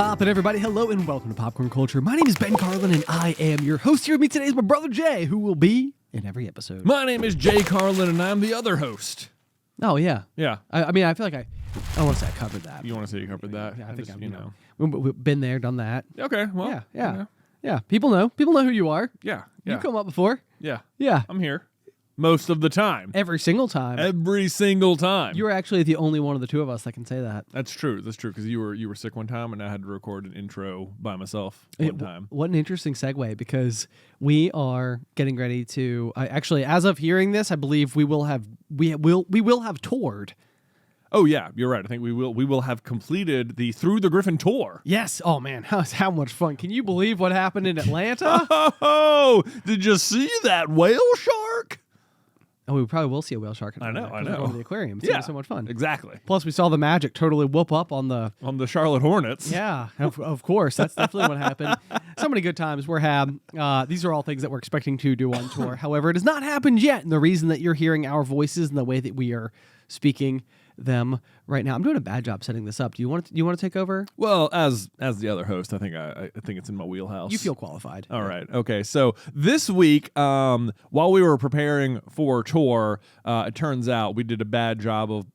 poppin', everybody? Hello and welcome to Popcorn Culture. My name is Ben Carlin and I am your host. Here with me today is my brother Jay, who will be in every episode. My name is Jay Carlin and I'm the other host. Oh, yeah. Yeah. I mean, I feel like I want to say I covered that. You want to say you covered that? Yeah, I think just, you know. We've been there, done that. Okay, well. Yeah. People know. People know who you are. Yeah. You've come up before. Yeah. Yeah. I'm here. Most of the time. Every single time. Every single time. You were actually the only one of the two of us that can say that. That's true. That's true, because you were sick one time and I had to record an intro by myself one time. What an interesting segue, because we are getting ready to actually, as of hearing this, I believe we will have toured. Oh yeah, you're right. I think we will have completed the Through the Griffin tour. Yes. Oh man, how much fun! Can you believe what happened in Atlanta? Oh, did you see that whale shark? Oh, we probably will see a whale shark. I know. We're going to the aquarium. It's gonna be so much fun. Exactly. Plus, we saw the Magic totally whoop up on the Charlotte Hornets. Yeah, of course. That's definitely what happened. So many good times we're having. These are all things that we're expecting to do on tour. However, it has not happened yet, and the reason that you're hearing our voices and the way that we are speaking them right now. I'm doing a bad job setting this up. Do you want to take over? Well, as the other host, I think it's in my wheelhouse. You feel qualified. All right. Okay. So this week, while we were preparing for tour, it turns out we did a bad job of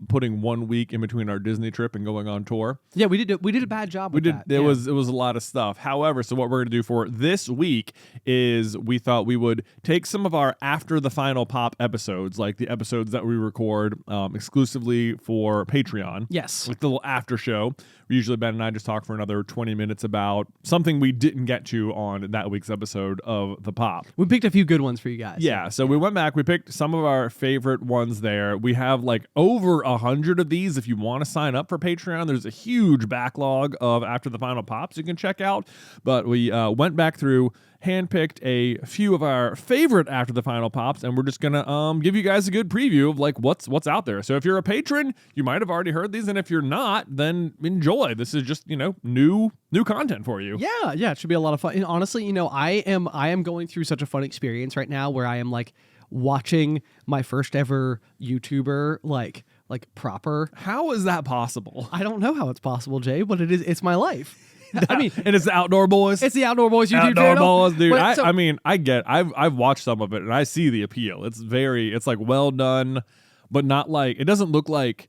putting 1 week in between our Disney trip and going on tour. Yeah, we did a bad job. That. It was a lot of stuff. However, so what we're going to do for this week is we thought we would take some of our after the final pop episodes, like the episodes that we record exclusively for Patreon. Yes. Like the little after show. Usually Ben and I just talk for another 20 minutes about something we didn't get to on that week's episode of The Pop. We picked a few good ones for you guys. Yeah, so we went back, we picked some of our favorite ones there. We have like over 100 of these. If you want to sign up for Patreon, there's a huge backlog of After the Final Pops you can check out. But we went back through, handpicked a few of our favorite After the Final Pops, and we're just gonna give you guys a good preview of like what's out there. So if you're a patron, you might have already heard these, and if you're not, then enjoy. This is just new content for you. Yeah, it should be a lot of fun. And honestly, I am going through such a fun experience right now where I am like watching my first ever YouTuber like proper. How is that possible? I don't know how it's possible, Jay, but it's my life. I mean, and it's the Outdoor Boys. It's the Outdoor Boys YouTube Outdoor channel. Boys, dude. I've watched some of it and I see the appeal. It's like well done, but not like, it doesn't look like,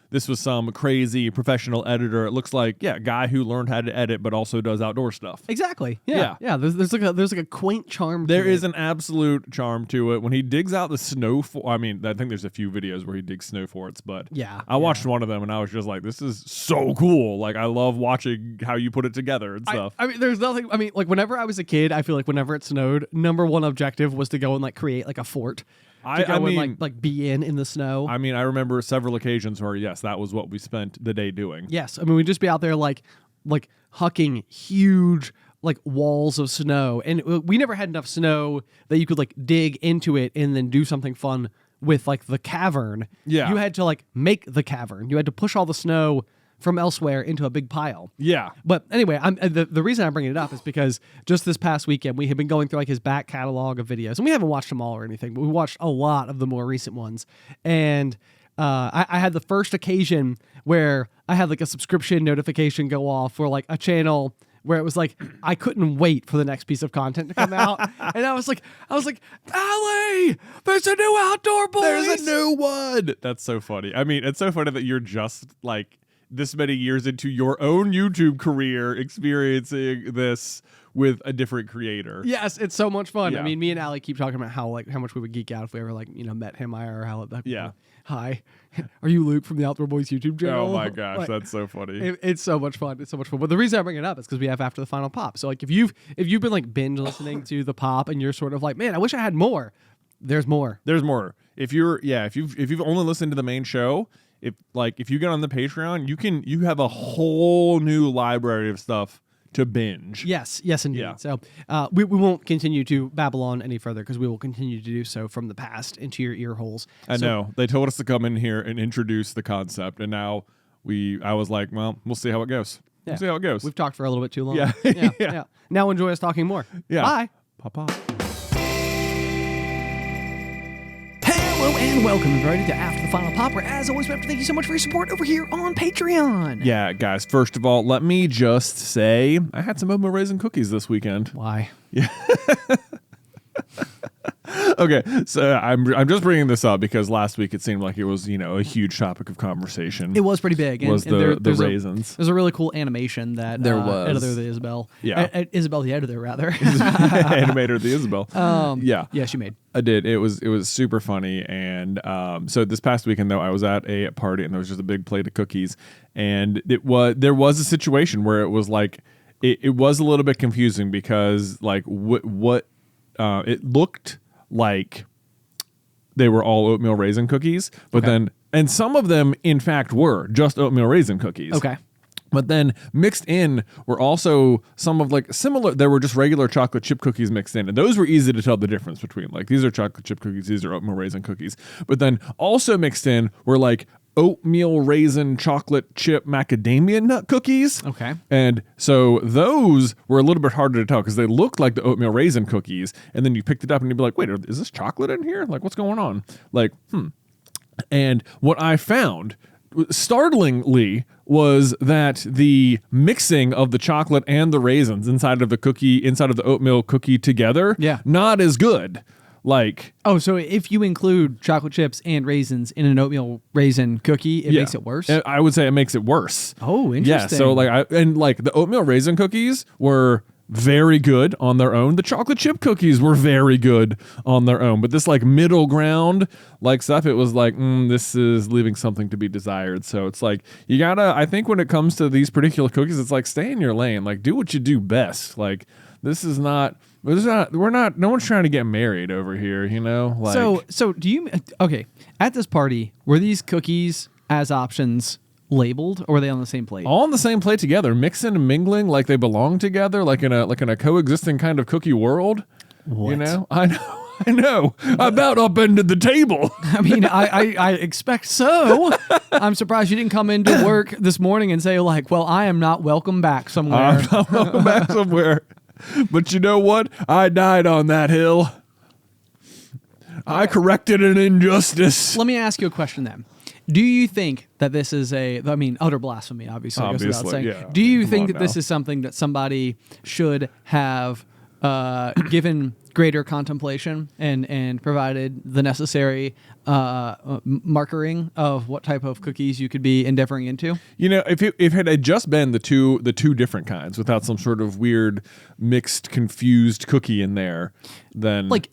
this was some crazy professional editor. It looks like, a guy who learned how to edit, but also does outdoor stuff. Exactly. Yeah. There's like a quaint charm. There is an absolute charm to it when he digs out the snow. I think there's a few videos where he digs snow forts, but I watched one of them and I was just like, this is so cool. Like I love watching how you put it together and stuff. I mean, there's nothing. I mean, like whenever I was a kid, I feel like whenever it snowed, number one objective was to go and like create like a fort. Be in the snow. I mean, I remember several occasions where, yes, that was what we spent the day doing. Yes. I mean, we'd just be out there like hucking huge like walls of snow. And we never had enough snow that you could like dig into it and then do something fun with like the cavern. Yeah. You had to like make the cavern. You had to push all the snow from elsewhere into a big pile. Yeah. But anyway, the reason I'm bringing it up is because just this past weekend, we have been going through like his back catalog of videos, and we haven't watched them all or anything, but we watched a lot of the more recent ones. And I had the first occasion where I had like a subscription notification go off for like a channel where it was like, I couldn't wait for the next piece of content to come out. And I was like, Allie, there's a new Outdoor Boys. There's a new one. That's so funny. I mean, it's so funny that you're just like this many years into your own YouTube career experiencing this with a different creator. Yes, it's so much fun. Yeah. I mean, me and Allie keep talking about how much we would geek out if we ever met him or how hi, are you Luke from the Outdoor Boys YouTube channel? Oh my gosh, that's so funny. It's so much fun. It's so much fun. But the reason I bring it up is because we have After the Final Pop. So like if you've been like binge listening to the Pop and you're sort of like, man, I wish I had more. There's more. There's more. If you've only listened to the main show, if you get on the Patreon, you have a whole new library of stuff to binge. Yes, indeed. Yeah. So we won't continue to babble on any further because we will continue to do so from the past into your ear holes. I know. They told us to come in here and introduce the concept, and now I was like, well, we'll see how it goes. Yeah. We'll see how it goes. We've talked for a little bit too long. Yeah. Yeah. Now enjoy us talking more. Yeah. Bye. Pop. Hello and And welcome, everybody, to After the Final Pop, where, as always, we have to thank you so much for your support over here on Patreon. Yeah, guys, first of all, let me just say I had some oatmeal raisin cookies this weekend. Why? Yeah. Okay, so I'm just bringing this up because last week it seemed like it was, a huge topic of conversation. It was pretty big. Was the raisins. There's a really cool animation that There was. editor the Isybelle. Yeah. Isybelle the editor, rather. Animator the Isybelle. Yeah, she made. I did. It was super funny. And so this past weekend, though, I was at a party and there was just a big plate of cookies. And there was a situation where it was like, it was a little bit confusing because like what it looked like they were all oatmeal raisin cookies, but then, and some of them in fact were just oatmeal raisin cookies. Okay. But then mixed in were also some of like similar, there were just regular chocolate chip cookies mixed in. And those were easy to tell the difference between, like, these are chocolate chip cookies, these are oatmeal raisin cookies. But then also mixed in were like oatmeal raisin chocolate chip macadamia nut cookies. Okay. And so those were a little bit harder to tell because they looked like the oatmeal raisin cookies. And then you picked it up and you'd be like, wait, is this chocolate in here? Like, what's going on? Like, And what I found, startlingly, was that the mixing of the chocolate and the raisins inside of the oatmeal cookie together, not as good. Like, oh, so if you include chocolate chips and raisins in an oatmeal raisin cookie, it makes it worse? I would say it makes it worse. Oh, interesting. Yeah, so like the oatmeal raisin cookies were very good on their own. The chocolate chip cookies were very good on their own. But this like middle ground like stuff, it was like, this is leaving something to be desired. So it's like, you gotta, I think when it comes to these particular cookies, it's like, stay in your lane. Like, do what you do best. Like, no one's trying to get married over here, Like, so do you, okay, at this party, were these cookies as options labeled, or were they on the same plate? All on the same plate together, mixing and mingling like they belong together, like in a coexisting kind of cookie world. What? I know. I about upended the table. I mean, I expect so. I'm surprised you didn't come into work this morning and say, like, well, I am not welcome back somewhere. I'm not welcome back somewhere. But you know what? I died on that hill. I corrected an injustice. Let me ask you a question then. Do you think that this is utter blasphemy, obviously goes without saying. Yeah. Do you think that this is something that somebody should have given greater contemplation and provided the necessary markering of what type of cookies you could be endeavoring into? If it had just been the two different kinds without some sort of weird mixed confused cookie in there, then like,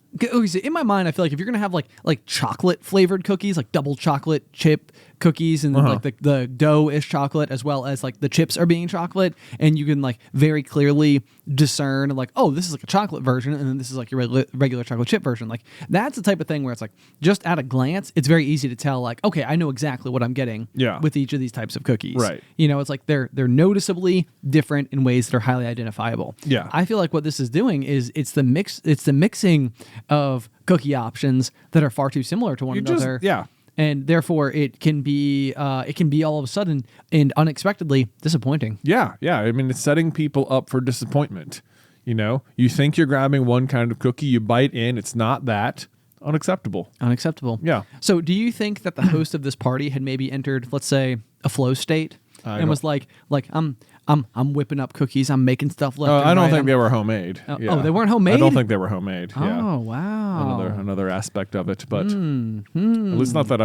in my mind, I feel like if you're gonna have like chocolate flavored cookies, like double chocolate chip cookies, and like the dough is chocolate as well as like the chips are being chocolate, and you can like very clearly discern like, oh, this is like a chocolate version, and then this is like your regular chocolate chip version. Like, that's the type of thing where it's like, just at a glance, it's very easy to tell, like, okay, I know exactly what I'm getting with each of these types of cookies. Right. It's like they're noticeably different in ways that are highly identifiable. Yeah. I feel like what this is doing is it's the mixing of cookie options that are far too similar to one another. And therefore it can be all of a sudden and unexpectedly disappointing. Yeah. I mean, it's setting people up for disappointment. You think you're grabbing one kind of cookie, you bite in, it's not that. Unacceptable. Yeah. So do you think that the host of this party had maybe entered, let's say, a flow state and was like I'm whipping up cookies, I'm making stuff left and I don't right. think they were homemade. Oh, they weren't homemade? I don't think they were homemade. Oh, wow. Another aspect of it, but at least not that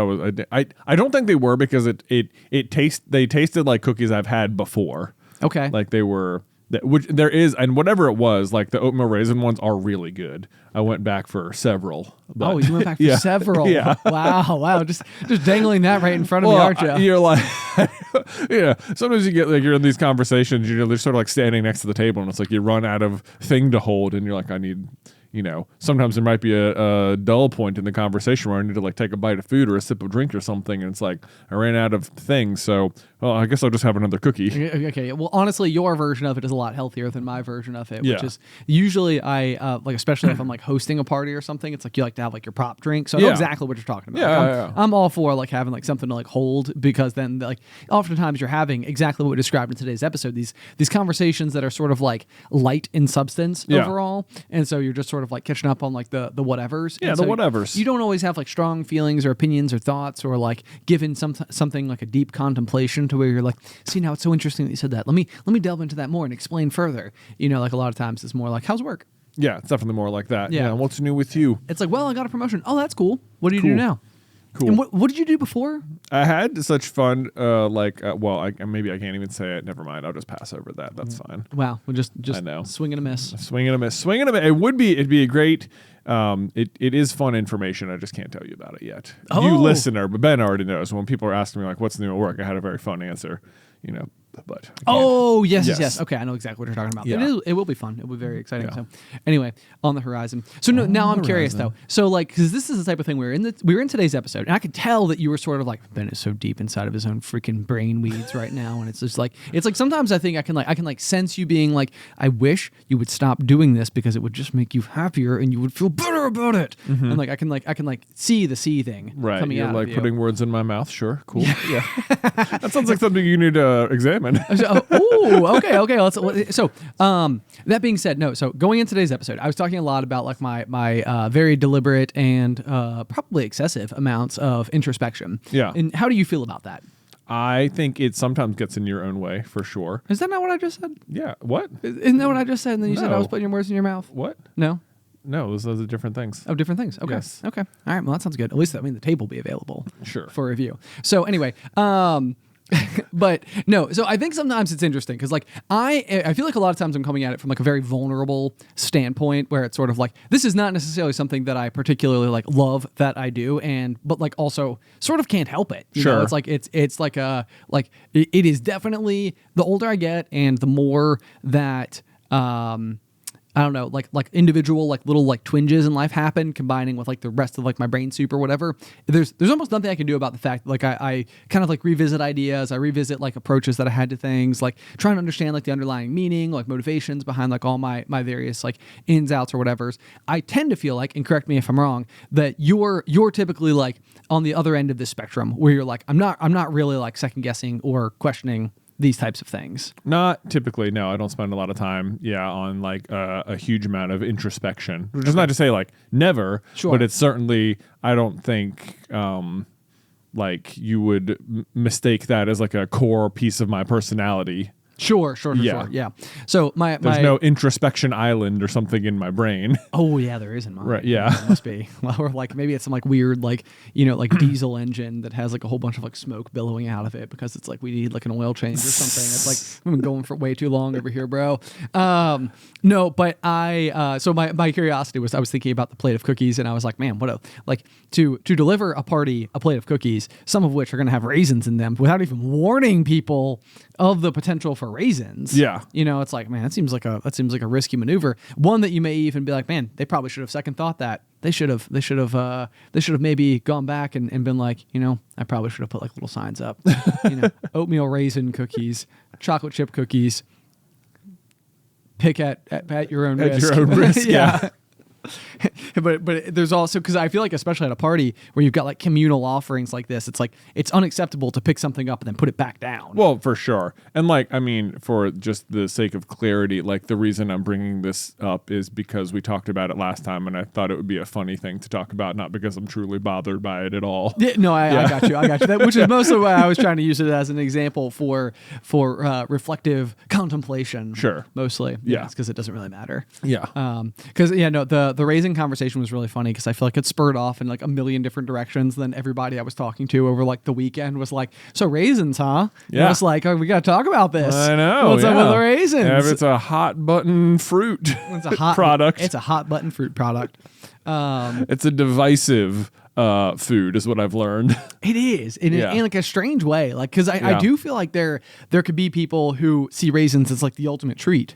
I don't think they were, because they tasted like cookies I've had before. Okay. Like they were, which there is, and whatever it was, like the oatmeal raisin ones are really good. I went back for several. But, you went back for several. Yeah. Wow. Just dangling that right in front of me, aren't you? You're like, sometimes you get like, you're in these conversations, they're sort of like standing next to the table, and it's like you run out of thing to hold, and you're like, I need, sometimes there might be a dull point in the conversation where I need to like take a bite of food or a sip of drink or something, and it's like I ran out of things, so I guess I'll just have another cookie. Okay. Well, honestly, your version of it is a lot healthier than my version of it, Yeah. which is usually I like, especially if I'm like hosting a party or something, it's like you like to have like your prop drink. So I know exactly what you're talking about. I'm all for like having like something to like hold, because then like oftentimes you're having exactly what we described in today's episode, these conversations that are sort of like light in substance overall, and so you're just sort sort of like catching up on like the whatevers. Yeah, And the so whatevers. You don't always have like strong feelings or opinions or thoughts or like given something like a deep contemplation to where you're like, see, now it's so interesting that you said that. Let me delve into that more and explain further. Like a lot of times it's more like, how's work? Yeah, it's definitely more like that. Yeah. Yeah. What's new with you? It's like, well, I got a promotion. Oh, that's cool. What do you do Cool. now? Cool. And what did you do before? I had such fun. Maybe I can't even say it. Never mind. I'll just pass over that. That's fine. Wow, we'll just I know. swing and a miss. Swing and a miss. Swing and a miss. It'd be a great. It is fun information. I just can't tell you about it yet. Oh. You listener, but Ben already knows. When people are asking me like, "What's new at work?" I had a very fun answer. But I can't. Oh, yes. Yes. Okay, I know exactly what you're talking about. Yeah. It will be fun. It will be very exciting. Yeah. So, anyway, on the horizon. So now I'm curious horizon. though. So like, because this is the type of thing we were in today's episode, and I could tell that you were sort of like, Ben is so deep inside of his own freaking brain weeds right now, and it's just like sometimes I think I can sense you being like, I wish you would stop doing this because it would just make you happier and you would feel better about it. And like I can see the seething Right, coming you're out like of you. putting words in my mouth. Sure, cool. Yeah, that sounds like something you need to examine. Okay. So, that being said, no. So, going into today's episode, I was talking a lot about like my very deliberate and probably excessive amounts of introspection. Yeah. And how do you feel about that? I think it sometimes gets in your own way for sure. Is that not what I just said? Yeah. What? Isn't that what I just said? And then you said I was No. putting your words in your mouth. What? No. No, those are different things. Oh, different things. Okay. Yes. Okay. All right. Well, that sounds good. At least the table will be available. Sure. For review. So anyway, but no, so I think sometimes it's interesting because like I feel like a lot of times I'm coming at it from like a very vulnerable standpoint where it's sort of like this is not necessarily something that I particularly like love that I do but like also sort of can't help it. You know? Sure. It's like it's like it is definitely the older I get and the more that I don't know, like individual like little like twinges in life happen, combining with like the rest of like my brain soup or whatever. There's almost nothing I can do about the fact that, like I kind of like revisit ideas, I revisit like approaches that I had to things, like trying to understand like the underlying meaning, like motivations behind like all my various like ins, outs or whatever's. I tend to feel like, and correct me if I'm wrong, that you're typically like on the other end of the spectrum where you're like, I'm not really like second guessing or questioning these types of things. Not typically. No, I don't spend a lot of time. On like a huge amount of introspection, which is not to say like never, Sure. but it's certainly. I don't think like you would mistake that as like a core piece of my personality. Sure. Yeah. Yeah. So There's no introspection island or something in my brain. Oh yeah, there is in mine. Right, yeah. There must be. Well, or like maybe it's some like weird like like diesel engine that has like a whole bunch of like smoke billowing out of it because it's like we need like an oil change or something. It's like we've been going for way too long over here, bro. No, but so my curiosity was I was thinking about the plate of cookies and I was like, man, what a like to deliver a party a plate of cookies, some of which are gonna have raisins in them without even warning people of the potential for raisins. Yeah. It's like, man, that seems like a risky maneuver. One that you may even be like, man, they probably should have second thought that. They should have maybe gone back and been like, I probably should have put like little signs up. Oatmeal raisin cookies, chocolate chip cookies. Pick at your own risk. At your own risk, yeah. but there's also, because I feel like especially at a party where you've got like communal offerings like this, it's like it's unacceptable to pick something up and then put it back down. Well, for sure. And like, I mean, for just the sake of clarity, like the reason I'm bringing this up is because we talked about it last time and I thought it would be a funny thing to talk about, not because I'm truly bothered by it at all. Yeah, no, I got you. That, which is mostly why I was trying to use it as an example for reflective contemplation. Sure. Mostly. Yeah. Because it doesn't really matter. Yeah. Because the raisin conversation was really funny because I feel like it spurred off in like a million different directions. Then everybody I was talking to over like the weekend was like, so raisins, huh? Yeah. And I was like, oh, we got to talk about this. I know. What's up with the raisins? Yeah, if it's a hot button fruit product. It's a hot button fruit product. It's a divisive food is what I've learned. It is in like a strange way. Like, because I do feel like there could be people who see raisins as like the ultimate treat.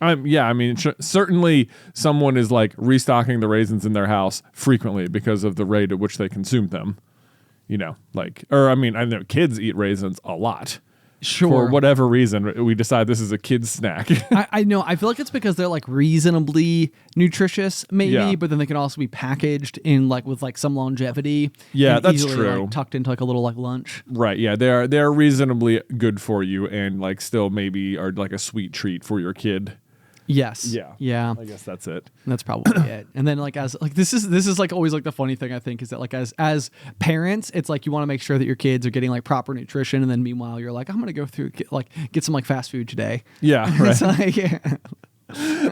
I mean, certainly someone is like restocking the raisins in their house frequently because of the rate at which they consume them. I know kids eat raisins a lot. Sure. For whatever reason, we decide this is a kid's snack. I know. I feel like it's because they're like reasonably nutritious, maybe, but then they can also be packaged in like with like some longevity. Yeah, and that's easily, true. Like, tucked into like a little like lunch. Right. Yeah, they're reasonably good for you, and like still maybe are like a sweet treat for your kid. Yes. Yeah. I guess that's it. That's probably it. And then like as like this is like always like the funny thing I think is that like as parents, it's like you want to make sure that your kids are getting like proper nutrition, and then meanwhile you're like, I'm gonna go through get some like fast food today. Yeah, right. It's like, yeah.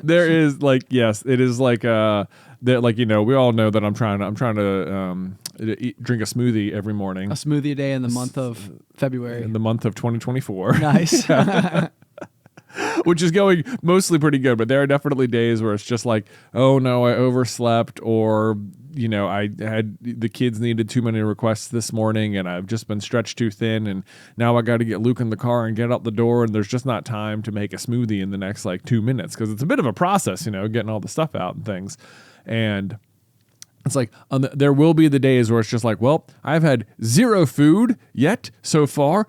There is like, yes, it is like that, like, you know, we all know that I'm trying to drink a smoothie every morning. A smoothie a day in the month of February. In the month of 2024. Nice. Which is going mostly pretty good, but there are definitely days where it's just like, oh no, I overslept, or you know, I had the kids needed too many requests this morning, and I've just been stretched too thin, and now I got to get Luke in the car and get out the door, and there's just not time to make a smoothie in the next like 2 minutes, because it's a bit of a process, you know, getting all the stuff out and things, and it's like there will be the days where it's just like, well, I've had zero food yet so far,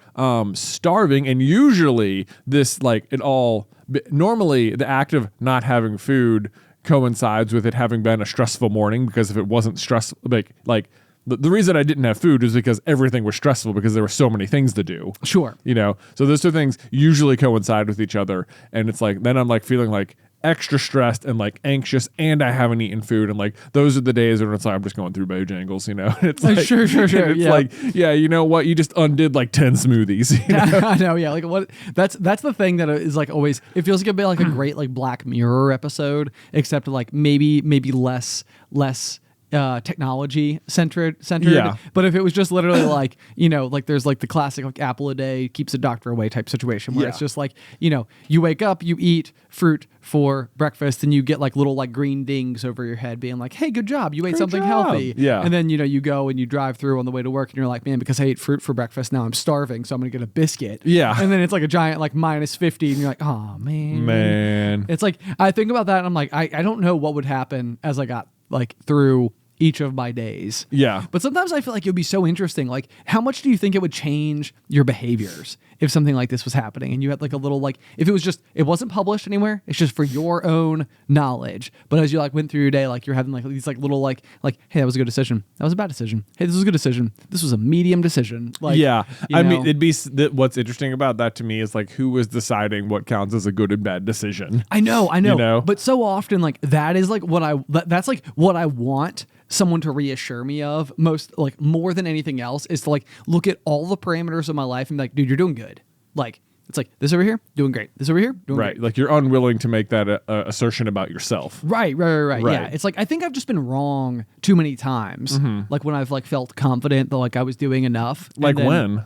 starving, and usually this like it all normally the act of not having food coincides with it having been a stressful morning, because if it wasn't stressful, like the reason I didn't have food is because everything was stressful because there were so many things to do. Sure. You know, so those two things usually coincide with each other, and it's like then I'm like feeling like extra stressed and like anxious, and I haven't eaten food, and like those are the days when it's like I'm just going through Bojangles, you know. It's like sure. It's Yeah. like, yeah, you know what? You just undid like 10 smoothies. You know? I know, yeah. Like what? That's the thing that is like always. It feels like a bit like a great like Black Mirror episode, except like maybe less technology centered. Yeah. But if it was just literally like, you know, like there's like the classic like apple a day keeps the doctor away type situation where it's just like, you know, you wake up, you eat fruit for breakfast, and you get like little like green dings over your head being like, hey, good job, you ate something healthy. Yeah. And then, you know, you go and you drive through on the way to work, and you're like, man, because I ate fruit for breakfast, now I'm starving, so I'm gonna get a biscuit. Yeah. And then it's like a giant like -50, and you're like, oh man. It's like I think about that, and I'm like, I don't know what would happen as I got like through each of my days. Yeah. But sometimes I feel like it would be so interesting. Like, how much do you think it would change your behaviors if something like this was happening, and you had like a little like, if it was just, it wasn't published anywhere, it's just for your own knowledge, but as you like went through your day, like you're having like these like little like hey, that was a good decision, that was a bad decision, hey, this was a good decision, this was a medium decision. Like, yeah, you I know. mean, it'd be what's interesting about that to me is like who was deciding what counts as a good and bad decision. I know. You know? But so often, like that is like that's like what I want someone to reassure me of most, like more than anything else, is to like look at all the parameters of my life and be like, dude, you're doing good. Like it's like this over here, doing great. This over here, doing Right. great. Like you're unwilling to make that assertion about yourself. Right. Right. Yeah. It's like I think I've just been wrong too many times. Like when I've like felt confident that like I was doing enough. Like and then, when?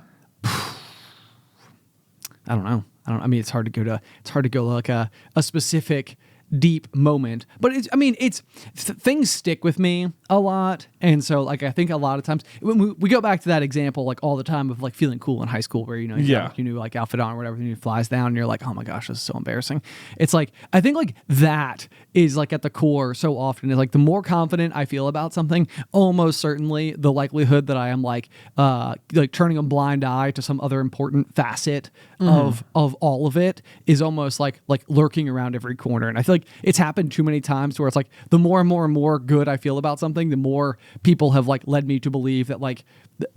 I don't know. I mean, it's hard to go like a specific deep moment, but things stick with me a lot, and so like I think a lot of times when we go back to that example like all the time of like feeling cool in high school where you know you knew like outfit on or whatever, and you flies down and you're like, oh my gosh, this is so embarrassing. It's like I think like that is like at the core so often is like the more confident I feel about something, almost certainly the likelihood that I am like turning a blind eye to some other important facet of all of it is almost like lurking around every corner. And I feel like it's happened too many times where it's like the more and more and more good I feel about something, the more people have like led me to believe that like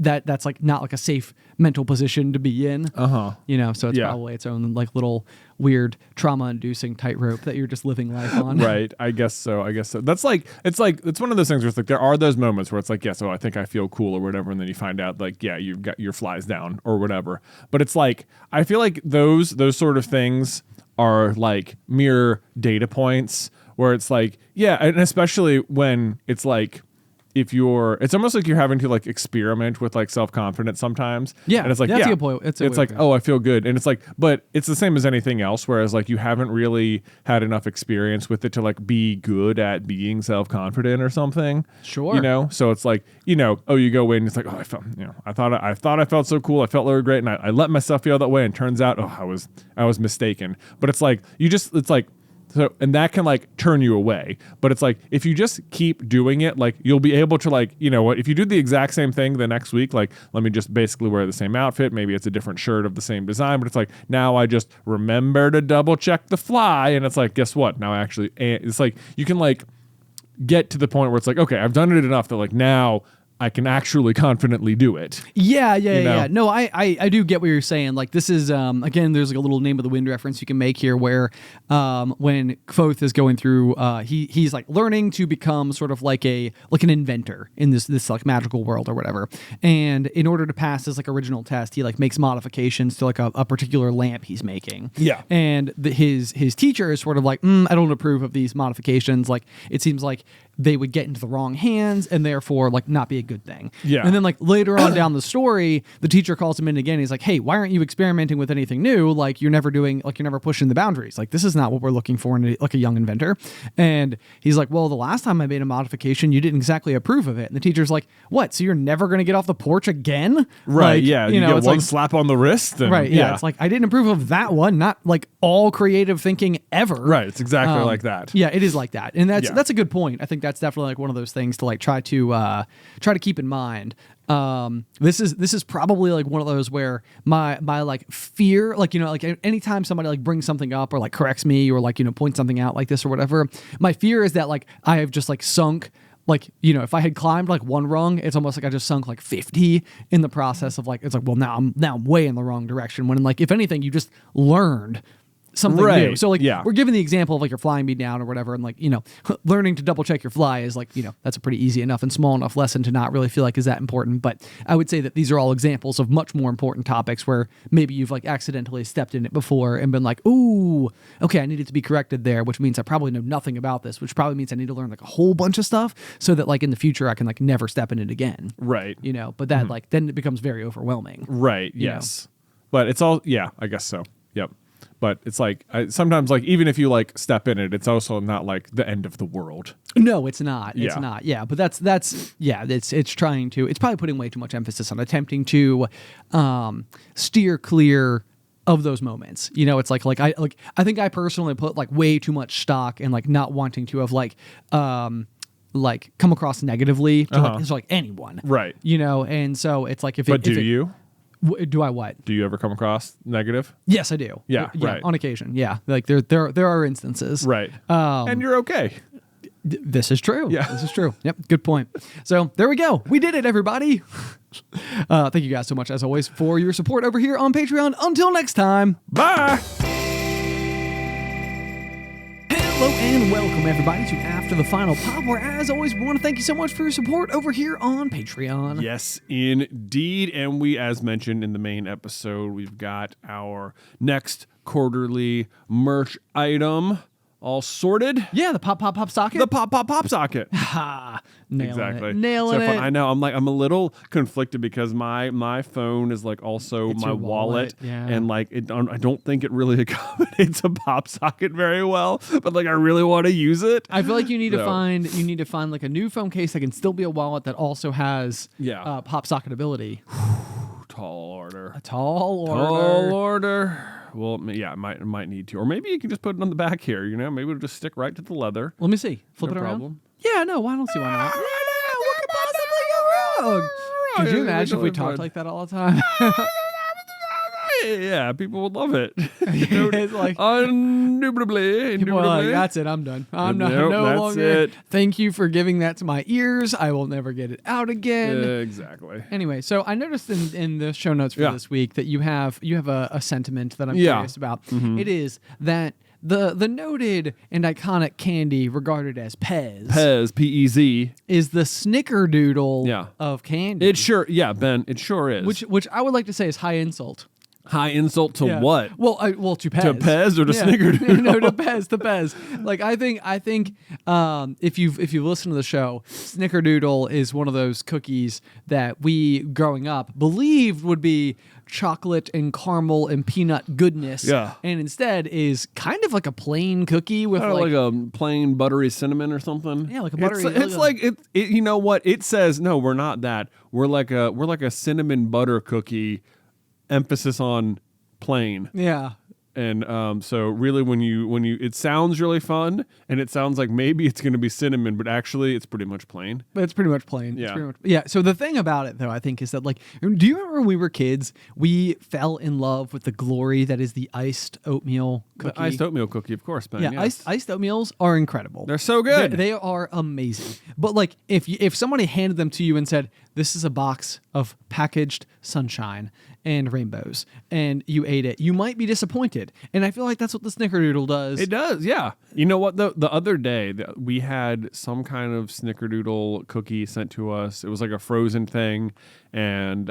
that's like not like a safe mental position to be in. You know, so it's probably its own like little weird trauma-inducing tightrope that you're just living life on. Right. I guess so. That's like it's one of those things where it's like there are those moments where it's like, yeah, so I think I feel cool or whatever, and then you find out like, yeah, you've got your flies down or whatever. But it's like I feel like those sort of things are like mere data points where it's like, yeah, and especially when it's like it's almost like you're having to like experiment with like self-confidence sometimes. Yeah. And it's like, that's a good point. It's like, oh, I feel good. And it's like, but it's the same as anything else, whereas like you haven't really had enough experience with it to like be good at being self-confident or something. Sure. You know? So it's like, you know, oh, you go in, it's like, oh, I felt, you know, I thought I felt so cool. I felt really great. And I let myself feel that way. And turns out, oh, I was mistaken. But it's like, it's like, so, and that can like turn you away. But it's like, if you just keep doing it, like you'll be able to like, you know what, if you do the exact same thing the next week, like let me just basically wear the same outfit. Maybe it's a different shirt of the same design, but it's like, now I just remember to double check the fly. And it's like, guess what? Now it's like, you can like get to the point where it's like, okay, I've done it enough that like now I can actually confidently do it. Yeah. know? No, I do get what you're saying. Like this is again, there's like a little Name of the Wind reference you can make here, where when Kvothe is going through, he's like learning to become sort of like an inventor in this like magical world or whatever. And in order to pass his like original test, he like makes modifications to like a particular lamp he's making. Yeah. And his teacher is sort of like, I don't approve of these modifications. Like it seems like they would get into the wrong hands and therefore like not be a good thing. Yeah. And then like later on down the story, the teacher calls him in again. He's like, hey, why aren't you experimenting with anything new? Like you're never pushing the boundaries. Like this is not what we're looking for in a young inventor. And he's like, well, the last time I made a modification, you didn't exactly approve of it. And the teacher's like, what? So you're never going to get off the porch again? Right. Like, Yeah. You know, get it's one like, slap on the wrist. And, right. Yeah. It's like, I didn't approve of that one. Not like all creative thinking ever. Right. It's exactly like that. Yeah, it is like that, and Yeah. that's a good point. I think that's definitely like one of those things to like try to keep in mind. This is probably like one of those where my like fear, like, you know, like anytime somebody like brings something up or like corrects me or like, you know, points something out like this or whatever, my fear is that like I have just like sunk. Like, you know, if I had climbed like one rung, it's almost like I just sunk like 50 in the process of like, it's like, well, now I'm way in the wrong direction. When like, if anything, you just learned something Right. new. So like, Yeah. we're giving the example of like you're flying me down or whatever, and like, you know, learning to double check your fly is like, you know, that's a pretty easy enough and small enough lesson to not really feel like is that important. But I would say that these are all examples of much more important topics where maybe you've like accidentally stepped in it before and been like, ooh, okay, I needed to be corrected there, which means I probably know nothing about this, which probably means I need to learn like a whole bunch of stuff so that like in the future I can like never step in it again. Right. You know, but that like then it becomes very overwhelming. Right. You Yes. But it's all, yeah, I guess so. Yep. But it's like sometimes like even if you like step in it, it's also not like the end of the world. No, it's not. It's Yeah. not. Yeah, but that's yeah. It's probably putting way too much emphasis on attempting to steer clear of those moments. You know, it's like I think I personally put like way too much stock in like not wanting to have like come across negatively to like anyone. Right. You know, and so it's like But do you? Do I what? Do you ever come across negative? Yes, I do. Yeah, right. On occasion. Yeah, like there are instances. Right. And you're okay. This is true. Yeah. This is true. Yep. Good point. So there we go. We did it, everybody. Thank you guys so much, as always, for your support over here on Patreon. Until next time. Bye. Hello and welcome, everybody, to After the Final Pop, where, as always, we want to thank you so much for your support over here on Patreon. Yes, indeed. And we, as mentioned in the main episode, we've got our next quarterly merch item all sorted. Yeah, the pop socket. The pop socket. Ha! Exactly. Nailing So fun. it. I know. I'm a little conflicted because my phone is like also It's my your wallet, yeah. and like I don't think it really accommodates a pop socket very well. But like I really want to use it. I feel like you need to So- find like a new phone case that can still be a wallet that also has pop socket ability. Tall order. A tall order. Tall order. Well, yeah, I might need to, or maybe you can just put it on the back here. You know, maybe it'll just stick right to the leather. Let me see. Flip No it around. problem. Yeah, no, I don't see why not. What could possibly go wrong? Could you imagine if we talked like that all the time? Yeah, people would love it. It's like Indubitably. people are like, that's it. I'm done. I'm not Nope, no that's longer. it. Thank you for giving that to my ears. I will never get it out again. Exactly. Anyway, so I noticed in the show notes for Yeah. this week that you have a sentiment that I'm Yeah. curious about. It is that the noted and iconic candy regarded as Pez, P-E-Z. is the snickerdoodle Yeah. of candy. It sure, yeah, Ben, it sure is. which I would like to say is high insult. high insult to Yeah. what? Well, to Pez. To Pez or to Yeah. Snickerdoodle? No, to Pez. Like I think if you listen to the show, Snickerdoodle is one of those cookies that we growing up believed would be chocolate and caramel and peanut goodness. Yeah. And instead is kind of like a plain cookie with Like a plain buttery cinnamon or something. Yeah, like a buttery- It's like it. You know what? It says no. We're not that. We're like a cinnamon butter cookie. Emphasis on plain. yeah. So really when you it sounds really fun, and it sounds like maybe it's going to be cinnamon, but actually it's pretty much plain. But it's pretty much plain. Yeah. So the thing about it, though, I think, is that, like, do you remember when we were kids, we fell in love with the glory that is the iced oatmeal cookie? The iced oatmeal cookie, of course, Ben. Yeah, yes. iced oatmeals are incredible. They're so good. They are amazing. But, like, if somebody handed them to you and said, this is a box of packaged sunshine and rainbows, and you ate it, you might be disappointed. And I feel like that's what the Snickerdoodle does. It does, yeah. You know what? The other day we had some kind of Snickerdoodle cookie sent to us. It was like a frozen thing, and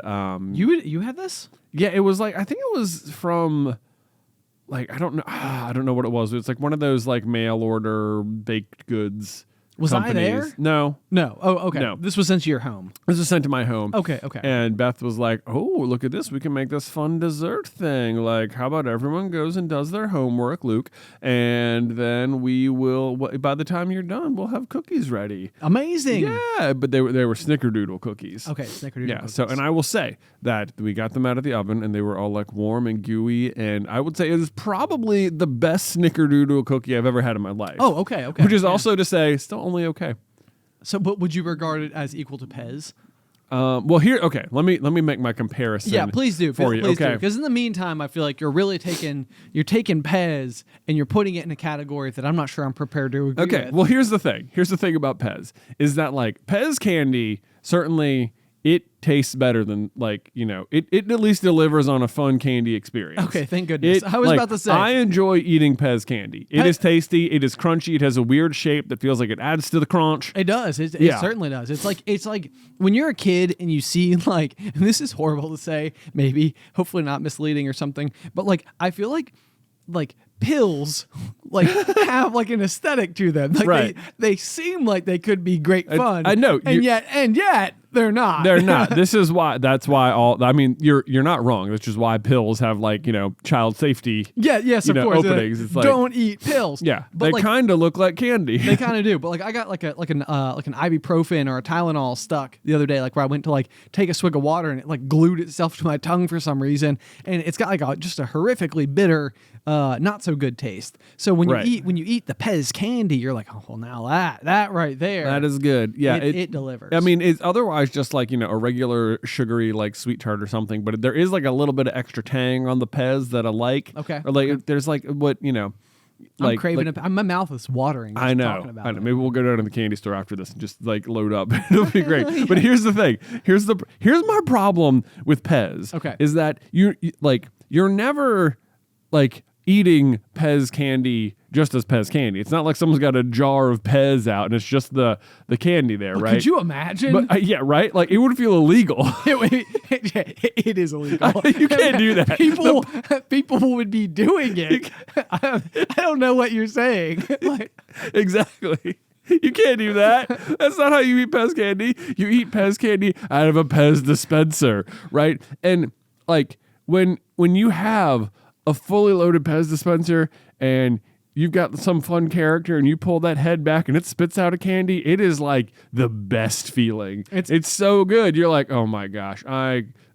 You had this? yeah, it was like, I think it was from, like, I don't know what it was. It's like one of those like mail order baked goods. Was companies. I there? No. No. Oh, okay. No. This was sent to your home. This was sent to my home. Okay. And Beth was like, oh, look at this. We can make this fun dessert thing. Like, how about everyone goes and does their homework, Luke? And then we will, by the time you're done, we'll have cookies ready. Amazing. Yeah, but they were Snickerdoodle cookies. Okay, Snickerdoodle Yeah, cookies. so, and I will say that we got them out of the oven, and they were all like warm and gooey. And I would say it is probably the best Snickerdoodle cookie I've ever had in my life. Oh, okay. Which is also to say, still only okay. So, but would you regard it as equal to Pez? Well, here, okay. Let me make my comparison. Yeah, please do. For you, Please do. okay? Because in the meantime, I feel like you're taking Pez and you're putting it in a category that I'm not sure I'm prepared to agree Okay. with. Well, here's the thing. Here's the thing about Pez is that, like, Pez candy certainly it tastes better than, like, you know, it at least delivers on a fun candy experience. Okay, thank goodness. I was about to say. I enjoy eating Pez candy. It is tasty. It is crunchy. It has a weird shape that feels like it adds to the crunch. It does. It Yeah. certainly does. It's like when you're a kid and you see, like, and this is horrible to say, maybe, hopefully not misleading or something, but, like, I feel like pills like have like an aesthetic to them. Like Right. they seem like they could be great fun. I know. And yet they're not. They're not. That's why I mean, you're not wrong. That's just why pills have, like, you know, child safety. Yes, of course. Openings. It's like, don't eat pills. Yeah, but they like, kind of look like candy. They kind of do, but like I got like an ibuprofen or a Tylenol stuck the other day, like where I went to like take a swig of water and it like glued itself to my tongue for some reason, and it's got like just a horrifically bitter, not so good taste. So when Right. you eat the Pez candy, you're like, oh well, now that right there, That is good. Yeah, it delivers. I mean, it's otherwise just like, you know, a regular sugary like sweet tart or something, but there is like a little bit of extra tang on the Pez that I like. Okay. Or like there's like what, you know, I'm like craving like, it. My mouth is watering. Just I know. Talking about I know. it. Maybe we'll go down to the candy store after this and just like load up. It'll be great. But here's the thing. Here's my problem with Pez. Okay. Is that you're never like eating Pez candy just as Pez candy. It's not like someone's got a jar of Pez out and it's just the candy there, right? Could you imagine? But, yeah, right? Like, it would feel illegal. It is illegal. You can't do that. People would be doing it. I don't know what you're saying. Like, Exactly. You can't do that. That's not how you eat Pez candy. You eat Pez candy out of a Pez dispenser, right? And like when you have a fully loaded Pez dispenser and you've got some fun character and you pull that head back and it spits out a candy, it is like the best feeling. It's so good. You're like, oh my gosh,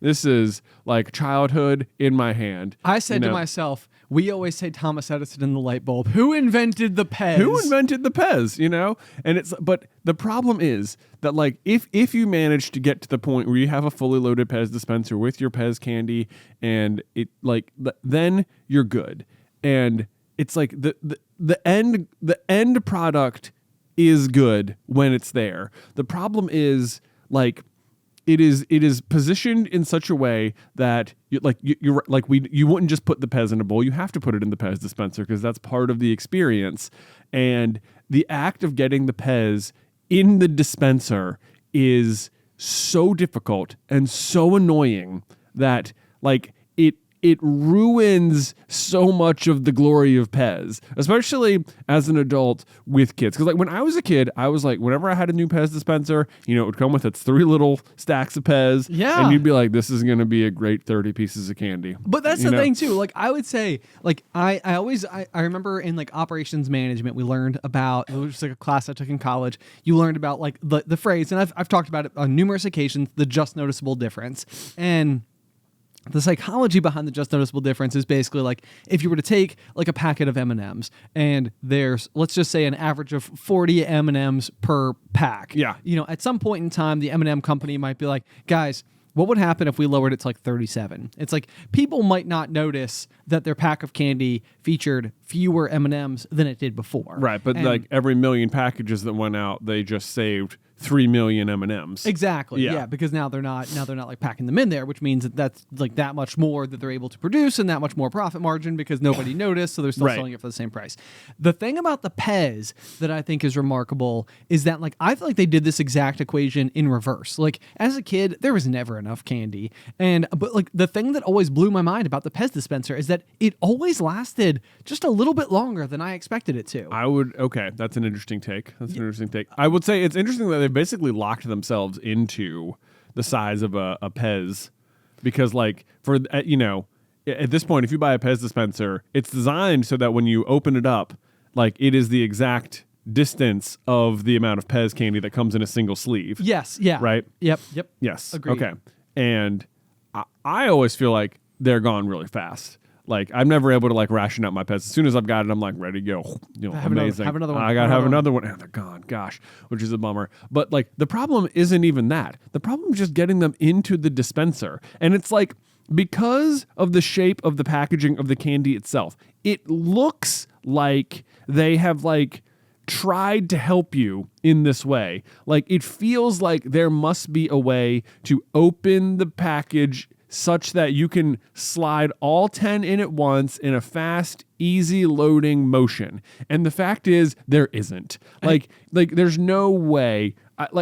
this is like childhood in my hand. I said to myself, we always say Thomas Edison and the light bulb. Who invented the Pez? Who invented the Pez, you know? And but the problem is that, like, if you manage to get to the point where you have a fully loaded Pez dispenser with your Pez candy and it like then you're good. And it's like the end product is good when it's there. The problem is like it is positioned in such a way that you wouldn't just put the Pez in a bowl. You have to put it in the Pez dispenser because that's part of the experience. And the act of getting the Pez in the dispenser is so difficult and so annoying that like it ruins so much of the glory of Pez, especially as an adult with kids. Because like when I was a kid, I was like, whenever I had a new Pez dispenser, you know, it would come with its 3 little stacks of Pez. Yeah. And you'd be like, this is going to be a great 30 pieces of candy. But that's the thing too. Like I would say, like I remember in like operations management, we learned about, it was just like a class I took in college. You learned about like the phrase, and I've talked about it on numerous occasions, the just noticeable difference. And the psychology behind the just noticeable difference is basically like if you were to take like a packet of M&Ms and there's, let's just say, an average of 40 M&Ms per pack. Yeah. You know, at some point in time, the M&M company might be like, guys, what would happen if we lowered it to like 37? It's like people might not notice that their pack of candy featured fewer M&Ms than it did before. Right, but And- like every million packages that went out, they just saved 3 million M&Ms. Exactly. Yeah. Yeah. Because now they're not like packing them in there, which means that that's like that much more that they're able to produce and that much more profit margin because nobody noticed, so they're still Right. selling it for the same price. The thing about the Pez that I think is remarkable is that like I feel like they did this exact equation in reverse. Like as a kid, there was never enough candy, but like the thing that always blew my mind about the Pez dispenser is that it always lasted just a little bit longer than I expected it to. Okay, that's an interesting take. I would say it's interesting that they basically locked themselves into the size of a Pez because like for you know, at this point if you buy a Pez dispenser, it's designed so that when you open it up, like it is the exact distance of the amount of Pez candy that comes in a single sleeve. Yes. Yeah. Right? Yep. Yes. Agreed. Okay. And I always feel like they're gone really fast. Like I'm never able to like ration out my Pez. As soon as I've got it, I'm like ready to go. You know, amazing. have another one. I gotta have another one. And they're gone. Gosh, which is a bummer. But like the problem isn't even that. The problem is just getting them into the dispenser. And it's like because of the shape of the packaging of the candy itself, it looks like they have like tried to help you in this way. Like it feels like there must be a way to open the package such that you can slide all 10 in at once in a fast, easy loading motion. And the fact is there isn't. Like there's no way.